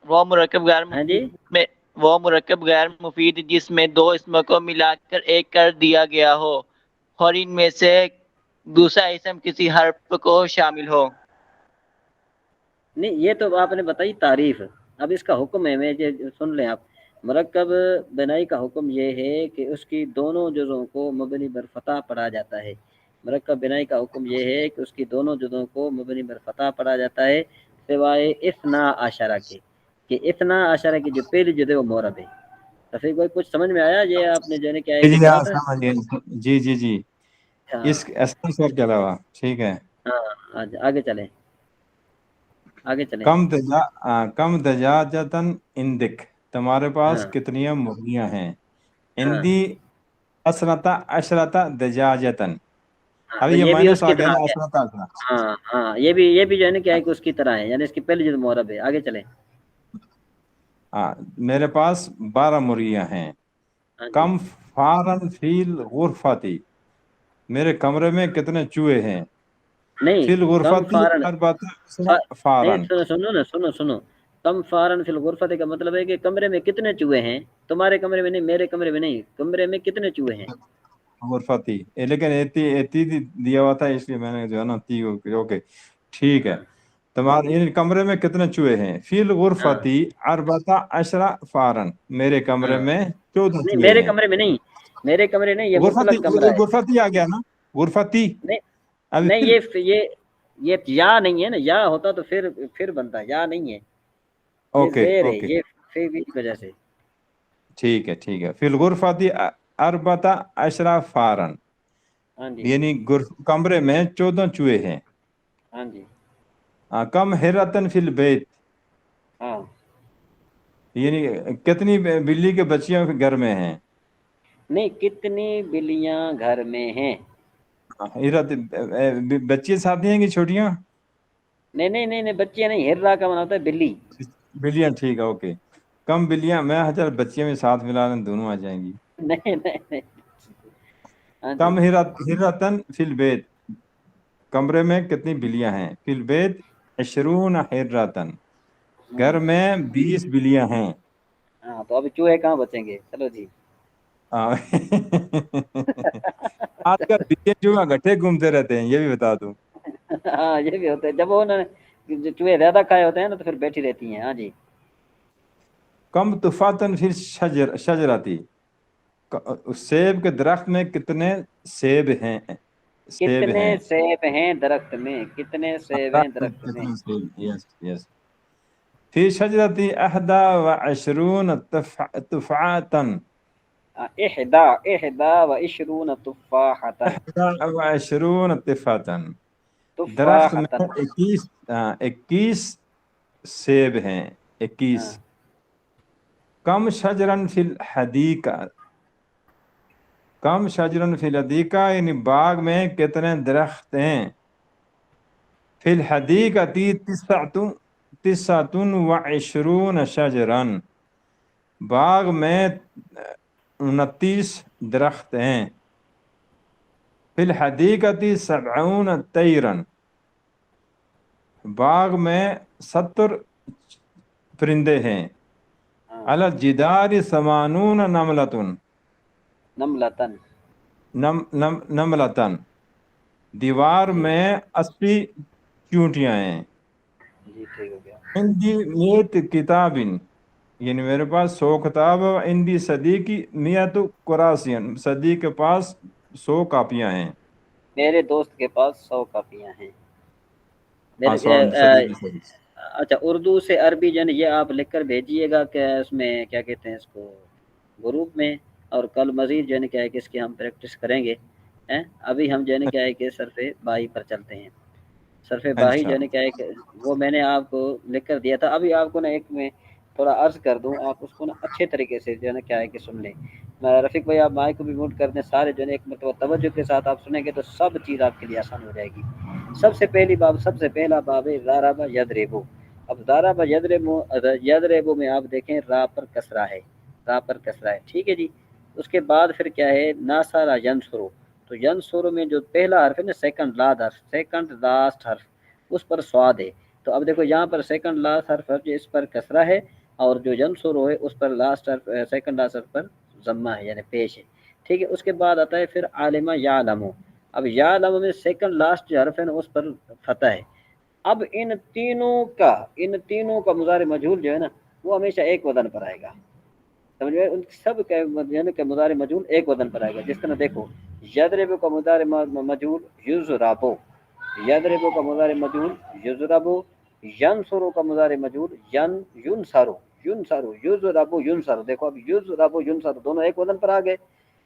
Speaker 6: وہ مرکب غیر
Speaker 1: ہاں جی
Speaker 6: مفید جس میں 2 اسموں کو ملا کر ایک کر دیا گیا ہو اور ان میں سے دوسرا اسم کسی حرف کو شامل ہو.
Speaker 1: نہیں یہ تو آپ نے بتائی تعریف. اب اس کا حکم ہے میں سن لیں آپ. مرکب بنائی کا حکم یہ ہے کہ اس کی دونوں جزوں کو مبنی بر فتح پڑھا جاتا ہے. مرکب بنائی کا حکم یہ ہے کہ اس کی دونوں جزوں کو مبنی بر فتح پڑھا جاتا ہے سوائے اثنا عشرہ کے کہ اثنا عشرہ کی جو پہلی جزء وہ معرب ہے. رفیق بھائی کچھ سمجھ میں آیا یہ آپ نے جو ہے کیا
Speaker 3: جی
Speaker 1: کہا
Speaker 3: ہاں
Speaker 1: تھا.
Speaker 3: سمجھ گئے. جی
Speaker 1: ہاں
Speaker 3: اس سر کے علاوہ ٹھیک ہے.
Speaker 1: ہاں آگے چلیں
Speaker 3: کم دجاجتن اندک تمہارے پاس
Speaker 1: ہاں
Speaker 3: کتنی مرغیاں ہیں.
Speaker 1: ہاں
Speaker 3: اندی اسرتا عشرتا دجاجتن اب
Speaker 1: تو
Speaker 3: یہ
Speaker 1: یہ بھی
Speaker 3: مائنس
Speaker 1: اس
Speaker 3: آ
Speaker 1: کی
Speaker 3: گیا
Speaker 1: طرح
Speaker 3: نا
Speaker 1: ہے.
Speaker 3: اثرات آ.
Speaker 1: ہاں ہاں یہ بھی جو ہے نا کیا ہے کہ اس کی طرح ہے، یعنی اس کی پہلی جو معرب ہے. آگے چلیں.
Speaker 3: ہاں میرے پاس 12 مرغیاں ہیں.
Speaker 1: ہاں جی.
Speaker 3: کم فارن فیل غرفاتی، میرے کمرے میں کتنے چوہے ہیں.
Speaker 1: نہیں
Speaker 3: فیل
Speaker 1: کم
Speaker 3: غرفاتی
Speaker 1: فارن نہیں،
Speaker 3: فارن.
Speaker 1: سنو نا، سنو. کم فارن فی الغرفت کا مطلب ہے کہ کمرے میں کتنے چوہے ہیں. تمہارے کمرے میں نہیں، میرے کمرے میں نہیں، کمرے میں کتنے چوہے ہیں.
Speaker 3: غرفاتی لیکن ایتی دیا ہوا تھا اس لیے میں نے جو ہے نا اوکے ٹھیک ہے.
Speaker 1: ہاں
Speaker 3: تمہارے ان کمرے میں کتنے چوہے ہیں. فیل
Speaker 1: ہاں
Speaker 3: غرفاتی اربعہ عشرہ فارن، میرے کمرے
Speaker 1: ہاں.
Speaker 3: میں 14
Speaker 1: نہیں
Speaker 3: چوہے
Speaker 1: میرے
Speaker 3: ہیں.
Speaker 1: کمرے میں نہیں، میرے کمرے نہیں، یہ
Speaker 3: غرفاتی
Speaker 1: مطلق کمرہ ہے.
Speaker 3: غرفاتی آ گیا نا، غرفاتی.
Speaker 1: نہیں
Speaker 3: ابھی
Speaker 1: نہیں، یہ یا نہیں ہے نا، یا ہوتا تو پھر بنتا. یا نہیں ہے، یہ
Speaker 3: اوکے
Speaker 1: زیر ہے،
Speaker 3: اوکے
Speaker 1: یہ فی کی وجہ سے.
Speaker 3: ٹھیک ہے ٹھیک ہے. فی الغرفاتی اربعہ عشرہ فارن،
Speaker 1: ہاں جی.
Speaker 3: یعنی کمرے میں 14 چوہے ہیں.
Speaker 1: ہاں جی.
Speaker 3: کم حرتن فی البیت،
Speaker 1: ہاں.
Speaker 3: یعنی کتنی بلی کے بچیاں گھر میں ہیں.
Speaker 1: نہیں، کتنی بلیاں گھر میں ہیں.
Speaker 3: حرت بچی ساتھ ہیں کہ چھوٹیاں.
Speaker 1: نہیں، بچیاں نہیں، ہررا کا مانا ہوتا ہے بلی.
Speaker 3: بلیاں ٹھیک ہے اوکے. کم بلیاں، میں ہزار بچیاں میں ساتھ ملا لیں دونوں آ جائیں گی.
Speaker 1: نہیں. ہاں جی.
Speaker 3: کم حرتن فی البیت، کمرے میں کتنی بلیاں ہیں. فی البیت 20 حرتن، گھر میں 20 بلیاں ہیں.
Speaker 1: ہاں تو ابھی چوہے کہاں بچیں گے. چلو جی.
Speaker 3: آج کل بلیاں جو گٹھے گھومتے رہتے ہیں، یہ بھی بتا دوں.
Speaker 1: ہاں یہ بھی ہوتا ہے، جب وہ چوہے زیادہ کھائے ہوتے ہیں نا تو پھر بیٹھی رہتی ہیں. ہاں جی.
Speaker 3: کم طفاتن فی شجراتی، سیب کے درخت میں کتنے سیب ہیں. سیب
Speaker 1: کتنے
Speaker 3: ہیں.
Speaker 1: سیب ہیں درخت میں، کتنے سیب ہیں درخت میں.
Speaker 3: کتنے سیب. یس یس. فی شجرتی 21 تفعة،
Speaker 1: احدا و عشرون تفاحتن.
Speaker 3: 21 تفعة، درخت
Speaker 1: تفاحتن.
Speaker 3: میں 21 سیب ہیں. 21.
Speaker 1: ہاں.
Speaker 3: کم شجرن فی الحدیقہ، کم شجرن فی الحدیقہ یعنی باغ میں کتنے درخت ہیں. فی الحدیقہ 29 شجرن، باغ میں 29 درخت ہیں. فی الحدیقہ 70 طیرا، باغ میں 70 پرندے ہیں.
Speaker 1: ہاں.
Speaker 3: علی الجدار 80 نملۃ،
Speaker 1: نملتن.
Speaker 3: نملتن، دیوار
Speaker 1: جی
Speaker 3: میں 80 چونٹیاں ہیں.
Speaker 1: جی ٹھیک ہو گیا.
Speaker 3: ہندی نیت کتاب، یعنی میرے پاس 100 کتاب. ہندی صدی کی نیت قراسین، صدی کے پاس 100 کاپیاں ہیں.
Speaker 1: میرے دوست کے پاس 100 کاپیاں ہیں.
Speaker 3: ہاں
Speaker 1: میرے
Speaker 3: 100 صدی کی صدی.
Speaker 1: اچھا، اردو سے عربی جو ہے نا یہ آپ لکھ کر بھیجیے گا کہ اس میں کیا کہتے ہیں اس کو، گروپ میں. اور کل مزید جو ہے نا کیا ہے کہ اس کی ہم پریکٹس کریں گے. ابھی ہم جو ہے نا کیا ہے کہ صرف بائی پر چلتے ہیں. صرف باہی جو
Speaker 3: اچھا
Speaker 1: ہے نا کیا ہے کہ وہ میں نے آپ کو لکھ کر دیا تھا. ابھی آپ کو نا ایک میں تھوڑا عرض کر دوں، آپ اس کو نا اچھے طریقے سے جو ہے نا کیا ہے کہ سن لیں. رفیق بھائی آپ مائک کو بھی میوٹ کر دیں. سارے جو ہے ایک مرتبہ توجہ کے ساتھ آپ سنیں گے تو سب چیز آپ کے لیے آسان ہو جائے گی. سب سے پہلا باب ہے ضرب یضرب. اب ضرب یضرب میں آپ دیکھیں را پر کسرہ ہے، را پر کسرہ ہے. ٹھیک ہے جی. اس کے بعد پھر کیا ہے، ناصر ینصر. تو ینصر میں جو پہلا حرف ہے نا، سیکنڈ لاسٹ حرف، اس پر صاد ہے. تو اب دیکھو یہاں پر سیکنڈ لاسٹ حرف اس پر کسرہ ہے، اور جو ینصر ہے اس پر لاسٹ حرف سیکنڈ لاسٹ حرف پر ضمہ ہے، یعنی پیش ہے. ٹھیک ہے. اس کے بعد آتا ہے پھر عالم یعلم. اب یعلم میں سیکنڈ لاسٹ جو حرف ہے نا اس پر فتح ہے. اب ان تینوں کا مضارع مجہول جو ہے نا وہ ہمیشہ ایک وزن پر آئے گا. سمجھ گئے؟ ان سب کا مضارع مجہول ایک وزن پر آئے گا. جس طرح دیکھو، یضرب کا مضارع مجہول یضرب، یضرب کا مضارع مجہول یضرب، ینصر کا مضارع مجہول ینصر، یضرب ینصر. دیکھو اب یضرب ینصر دونوں ایک وزن پر آ گئے.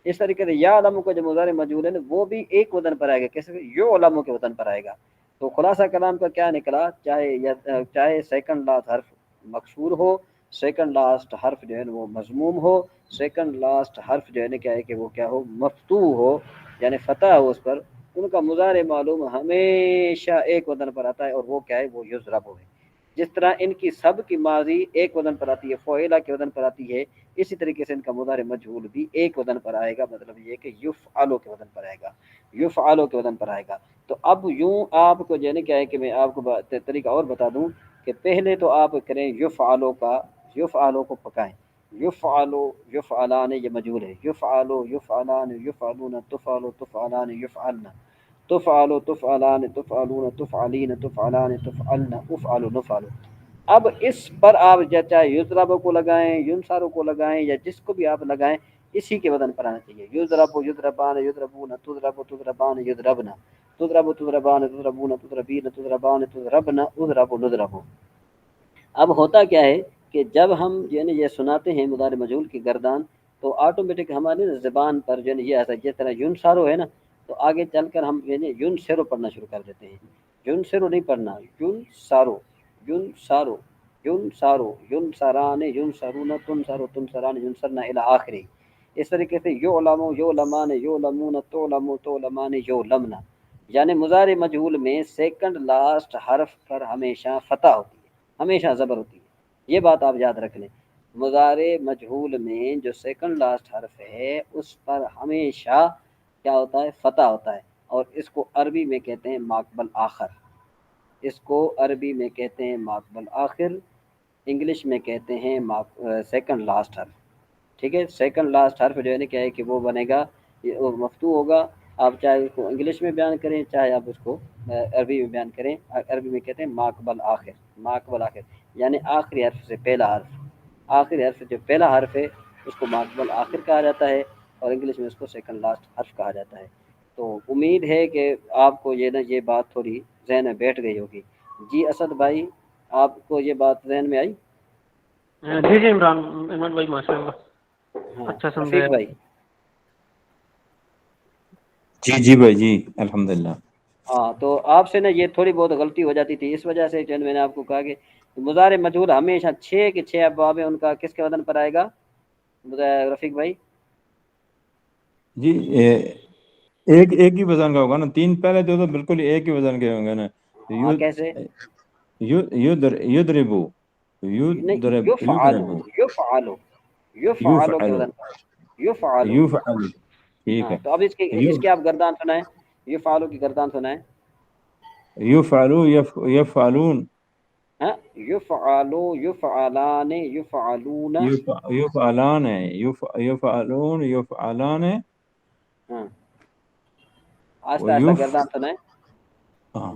Speaker 1: اس طریقے سے یعلم کا جو مضارع مجہول ہے نا وہ بھی ایک وزن پر آئے گا. کیسے؟ یعلم کے وزن پر آئے گا. تو خلاصہ کلام کا کیا نکلا، چاہے سیکنڈ لاسٹ حرف مکسور ہو، سیکنڈ لاسٹ حرف جو ہے نا وہ مضموم ہو، سیکنڈ لاسٹ حرف جو ہے نا کیا ہے کہ وہ کیا ہو، مفتوح ہو، یعنی فتح ہو اس پر، ان کا مضارع معلوم ہمیشہ ایک وزن پر آتا ہے، اور وہ کیا ہے؟ وہ یضرب ہے۔ جس طرح ان کی سب کی ماضی ایک وزن پر آتی ہے، فعلا کے وزن پر آتی ہے، اسی طریقے سے ان کا مضارع مجہول بھی ایک وزن پر آئے گا، مطلب یہ کہ یفعلو کے وزن پر آئے گا، یفعلو کے وزن پر آئے گا۔ تو اب یوں آپ کو جو ہے کیا ہے کہ میں آپ کو طریقہ اور بتا دوں کہ پہلے تو آپ کریں یفعلو کا، یفعلو کو پکائیں، یفعلو، یفعلان یہ مجہول ہے، یفعلو، یفعلان، یفعلون، تفعلو، تفعلان، یفعلن، تفعلو، تفعلان، تفعلون، تفعلین، تفعلان، تفعلن، افعلو، نفعلو۔ اب اس پر آپ چاہے یضرب کو لگائیں، ینصر کو لگائیں، یا جس کو بھی آپ لگائیں اسی کے وزن پر آنا چاہیے۔ یضرب، یضربان، یضربون، تضرب، تضربان، یضربن، تضرب، تضربان، تضربون، تضربین، تضربان، تضربن، اضرب، نضرب۔ اب ہوتا کیا ہے کہ جب ہم یعنی یہ سناتے ہیں مضارع مجہول کی گردان، تو آٹومیٹک ہماری زبان پر جو ہے یہ ایسا جس طرح ینصارو ہے نا، تو آگے چل کر ہم یعنی ینصرو پڑھنا شروع کر دیتے ہیں۔ ینصرو نہیں پڑھنا، ینصارو، ینصارو، ینصارو، ینصران، ینصرون، تنصرو، تنصران، ینصرن الی آخری۔ اس طریقے سے یعلم، یعلمان، یعلمون، تعلم، تعلمان، یعلمن۔ یعنی مضارع مجہول میں سیکنڈ لاسٹ حرف پر ہمیشہ فتح ہوتی ہے، ہمیشہ زبر ہوتی ہے، یہ بات آپ یاد رکھ لیں۔ مضارع مجہول میں جو سیکنڈ لاسٹ حرف ہے اس پر ہمیشہ کیا ہوتا ہے؟ فتح ہوتا ہے، اور اس کو عربی میں کہتے ہیں ماقبل آخر، اس کو عربی میں کہتے ہیں ماقبل آخر، انگلش میں کہتے ہیں سیکنڈ لاسٹ حرف۔ ٹھیک ہے، سیکنڈ لاسٹ حرف جو ہے نا کیا ہے کہ وہ بنے گا، وہ مفتوح ہوگا، آپ چاہے اس کو انگلش میں بیان کریں چاہے آپ اس کو عربی میں بیان کریں، عربی میں کہتے ہیں ماقبل آخر، ماقبل آخر یعنی آخری حرف سے پہلا حرف، آخری حرف سے جو پہلا حرف ہے اس کو ماقبل آخر کہا جاتا ہے، اور انگلش میں اس کو سیکنڈ لاسٹ حرف کہا جاتا ہے۔ تو امید ہے کہ آپ کو یہ بات تھوڑی ذہن میں بیٹھ گئی ہوگی۔ جی اسد بھائی، آپ کو یہ بات ذہن میں آئی؟
Speaker 5: جی جی عمران بھائی ماشاء اللہ
Speaker 1: ہاں،
Speaker 5: اچھا
Speaker 1: رفیق
Speaker 5: سمجھایا۔
Speaker 1: بھائی؟
Speaker 3: جی جی بھائی جی الحمدللہ۔
Speaker 1: ہاں، تو آپ سے نا یہ تھوڑی بہت غلطی ہو جاتی تھی، اس وجہ سے جو میں نے آپ کو کہا کہ مضارع مجہول ہمیشہ 6 کے 6 ابواب ہیں، ان کا کس کے وزن پر آئے گا رفیق بھائی؟
Speaker 3: جی ایک ہی وزن کا ہوگا نا، 3 پہلے تو بالکل ایک ہی وزن کے ہوں گے نا۔
Speaker 1: ہاں، کیسے؟
Speaker 3: یضربو،
Speaker 1: نہیں، یفعلو، یفعلو، یفعلو کے
Speaker 3: یفعلو،
Speaker 1: وزن پر، یفعلو۔
Speaker 3: یفعلو، ٹھیک
Speaker 1: ہاں،
Speaker 3: ہے۔
Speaker 1: تو اب اس کے آپ گردان سنائیں، یفعلو کی گردان سنائیں۔
Speaker 3: یفعلو، یفعلون،
Speaker 1: ہاں، یفعلو، یفعلان، یفعلون۔
Speaker 3: یفعلان ہے، یفعلون، یفعلان ہے،
Speaker 1: ہاں، آہستہ آہستہ گردان سنائیں،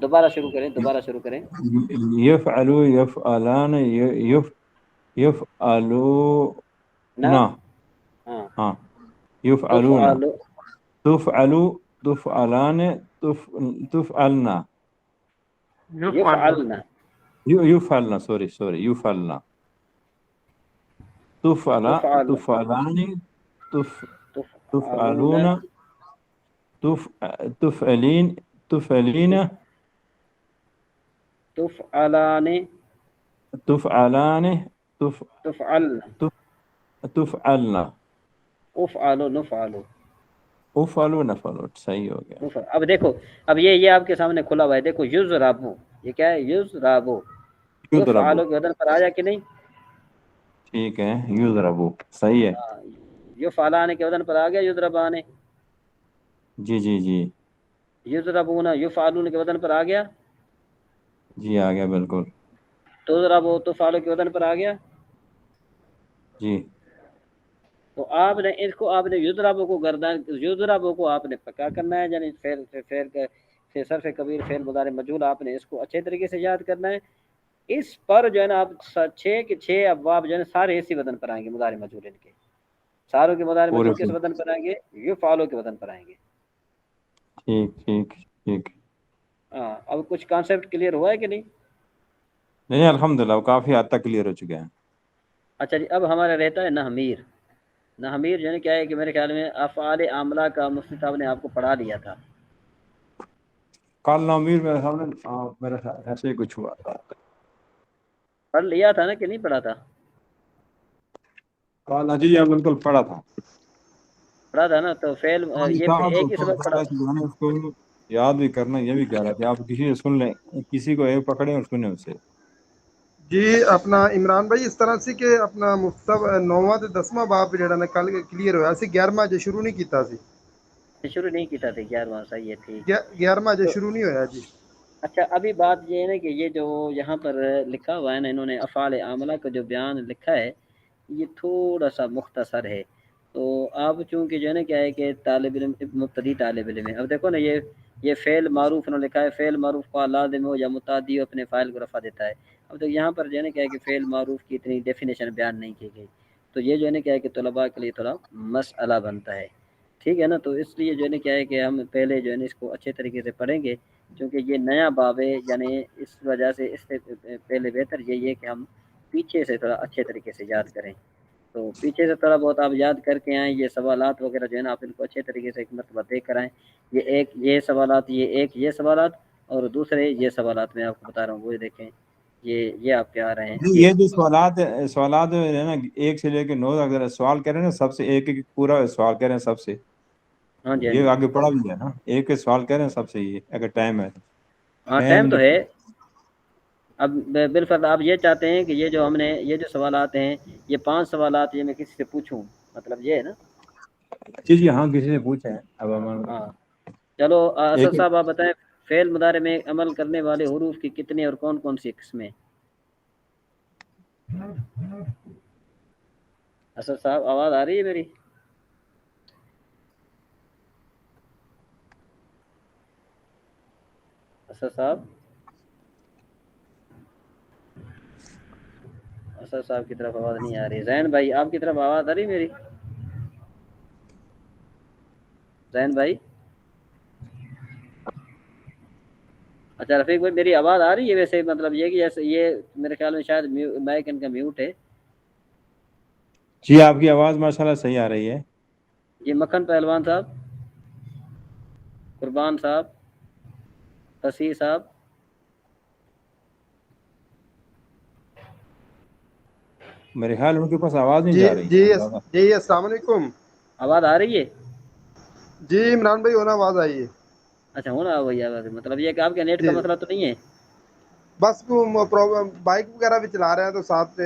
Speaker 1: دوبارہ شروع کریں، دوبارہ شروع کریں۔
Speaker 3: یفعلو، یفعلان، یفعلون،
Speaker 1: نہ، ہاں،
Speaker 3: ہاں، یفعلون،
Speaker 1: تفعلو،
Speaker 3: تفعلو، تفعلان، تفعلنا،
Speaker 1: یفعلن،
Speaker 3: یفعلنا، سوری یفعلنا،
Speaker 1: تفعل،
Speaker 3: تفعلان،
Speaker 1: تفعلون،
Speaker 3: تفعلون، تفعلین، تفعلین،
Speaker 1: تفعلان،
Speaker 3: تفعلان،
Speaker 1: تفعلن،
Speaker 3: تفعلنا،
Speaker 1: افعلو، نفعلو،
Speaker 3: افعلو، نفعلو، صحیح ہو گیا۔
Speaker 1: اب دیکھو، اب یہ آپ کے سامنے کھلا ہوا ہے، دیکھو یضربو، یہ کیا ہے؟ یضربو،
Speaker 3: یضربو،
Speaker 1: یفعلو کے وزن پر آیا کہ نہیں؟
Speaker 3: ٹھیک ہے، یضربو صحیح ہے۔
Speaker 1: ہاں، یفعلان کے وزن پر آ گیا یضربان،
Speaker 3: جی جی جی
Speaker 1: یضربون، یفعلون کے وزن پر آ گیا،
Speaker 3: جی آ گیا بالکل۔
Speaker 1: تضربو، تفعلو کے وزن پر آ گیا۔
Speaker 3: جی
Speaker 1: تو آپ نے اس کو، آپ نے یضربو کو گردان، یضربو کو آپ نے پکا کرنا ہے، یعنی فعل صرف کبیر، فعل مضارع مجہول، آپ نے اس کو اچھے طریقے سے یاد کرنا ہے۔ اس پر جو ہے نا آپ 6 کے 6 ابواب جو ہے نا سارے اسی وزن پر آئیں گے، مضارع مجہول ان کے ساروں کے مضارع
Speaker 3: پورے
Speaker 1: مجہول کس وزن پر آئیں گے؟ یفعلو کے وزن پر آئیں گے۔
Speaker 3: ٹھیک ٹھیک ٹھیک۔
Speaker 1: ہاں، اب کچھ کانسیپٹ کلیئر ہوا ہے کہ نہیں؟
Speaker 3: نہیں الحمدللہ کافی حد تک کلیئر ہو چکے ہیں۔
Speaker 1: اچھا جی، اب ہمارا رہتا ہے نحمیر۔ نحمیر جو ہے کیا ہے کہ میرے خیال میں افعال عاملہ کا مفتی صاحب نے آپ کو پڑھا دیا تھا۔
Speaker 3: کال نامیر میرے سامنے میرا ایسے ہی کچھ ہوا تھا۔
Speaker 1: پڑھ لیا تھا نا کہ نہیں پڑھا تھا؟
Speaker 3: کال جی بالکل پڑھا تھا،
Speaker 1: پڑھا تھا نا، تو فعل یہ ایک ہی سبق پڑھا۔
Speaker 3: اس کو یاد بھی کرنا، یہ بھی کہہ رہا تھا، آپ کسی سے سن لیں، کسی کو ایک پکڑیں اور سنیں اسے۔
Speaker 4: جی اپنا عمران بھائی اس طرح سے کہ اپنا مفتب 9واں تے 10واں باب جڑا نا کل کلیئر ہویا سی، 11واں اجے شروع نہیں کیتا سی،
Speaker 1: شروع نہیں کیتا تھا 11واں، صحیح ہے، ٹھیک۔
Speaker 4: 11واں اجے
Speaker 1: تو
Speaker 4: شروع نہیں ہویا جی۔
Speaker 1: اچھا ابھی بات یہ ہے نا کہ یہ جو یہاں پر لکھا ہوا ہے نا، انہوں نے افعال عاملہ کا جو بیان لکھا ہے یہ تھوڑا سا مختصر ہے، تو آپ چونکہ جو ہے نا کیا ہے کہ طالب علم مبتدی طالب علم ہے، اب دیکھو نا یہ فعل معروف انہوں نے لکھا ہے، فعل معروف کا لازم ہو یا متعدی ہو اپنے فاعل کو رفع دیتا ہے۔ اب تو یہاں پر جو ہے نا کیا ہے کہ فعل معروف کی اتنی ڈیفینیشن بیان نہیں کی گئی، تو یہ جو ہے نا کیا ہے کہ طلباء کے لیے تھوڑا مسئلہ بنتا ہے، ٹھیک ہے نا، تو اس لیے جو ہے نا کیا ہے کہ ہم پہلے جو ہے نا اس کو اچھے طریقے سے پڑھیں گے، کیونکہ یہ نیا باب ہے، یعنی اس وجہ سے اس سے پہلے بہتر یہی ہے کہ ہم پیچھے سے تھوڑا اچھے طریقے سے یاد کریں، تو پیچھے سے تھوڑا بہت آپ یاد کر کے آئیں، یہ سوالات وغیرہ جو ہے نا آپ ان کو اچھے طریقے سے ایک مرتبہ دیکھ کر آئیں، یہ سوالات، یہ سوالات اور دوسرے یہ سوالات میں آپ کو بتا رہا ہوں وہ دیکھیں، یہ آپ کے آ رہے ہیں،
Speaker 3: یہ جو سوالات ہے نا 1 سے لے کے 9 اگر سوال کریں نا سب سے ایک ایک پورا سوال کریں سب سے،
Speaker 1: ہاں جی ہاں
Speaker 3: یہ
Speaker 1: جی،
Speaker 3: آگے پڑھا بھی ہے نا، ایک ایک سوال کریں سب سے، یہ اگر ٹائم ہے
Speaker 1: ہاں ٹائم تو ہے۔ اب بالفرض آپ یہ چاہتے ہیں کہ یہ جو ہم نے یہ جو سوالات ہیں یہ 5 سوالات یہ میں کسی سے پوچھوں، مطلب یہ ہے نا؟
Speaker 3: جی ہاں کسی نے پوچھا ہے، اب ہم
Speaker 1: ہاں چلو اسد
Speaker 3: ایک
Speaker 1: صاحب آپ بتائیں فعل مضارع میں عمل کرنے والے حروف کی کتنی اور کون کون سی قسمیں؟ اسد صاحب آواز آ رہی ہے میری؟ اسد صاحب کی طرف آواز نہیں آ رہی، زین بھائی آپ کی طرف آواز آ رہی میری؟ زین بھائی، اچھا رفیق بھائی میری آواز آ رہی ہے ویسے، مطلب یہ کہ جیسے یہ میرے خیال میں شاید مائک ان کا میوٹ ہے۔
Speaker 3: جی آپ کی آواز ماشاءاللہ صحیح آ رہی ہے۔
Speaker 1: جی مکھن پہلوان صاحب، قربان صاحب، فصیح صاحب،
Speaker 3: میرے خیال ان کے پاس آواز نہیں
Speaker 4: جی
Speaker 3: جا رہی
Speaker 4: جی
Speaker 3: ہے زیادہ۔
Speaker 4: جی السلام علیکم۔
Speaker 1: آواز آ رہی ہے؟
Speaker 4: جی عمران بھائی ہونا آواز آئی ہے؟
Speaker 1: اچھا ہونا وہی آواز ہے، مطلب یہ کہ آپ کے نیٹ کا
Speaker 4: جی
Speaker 1: مسئلہ تو نہیں ہے؟
Speaker 4: بس بائک وغیرہ بھی چلا رہے ہیں تو ساتھ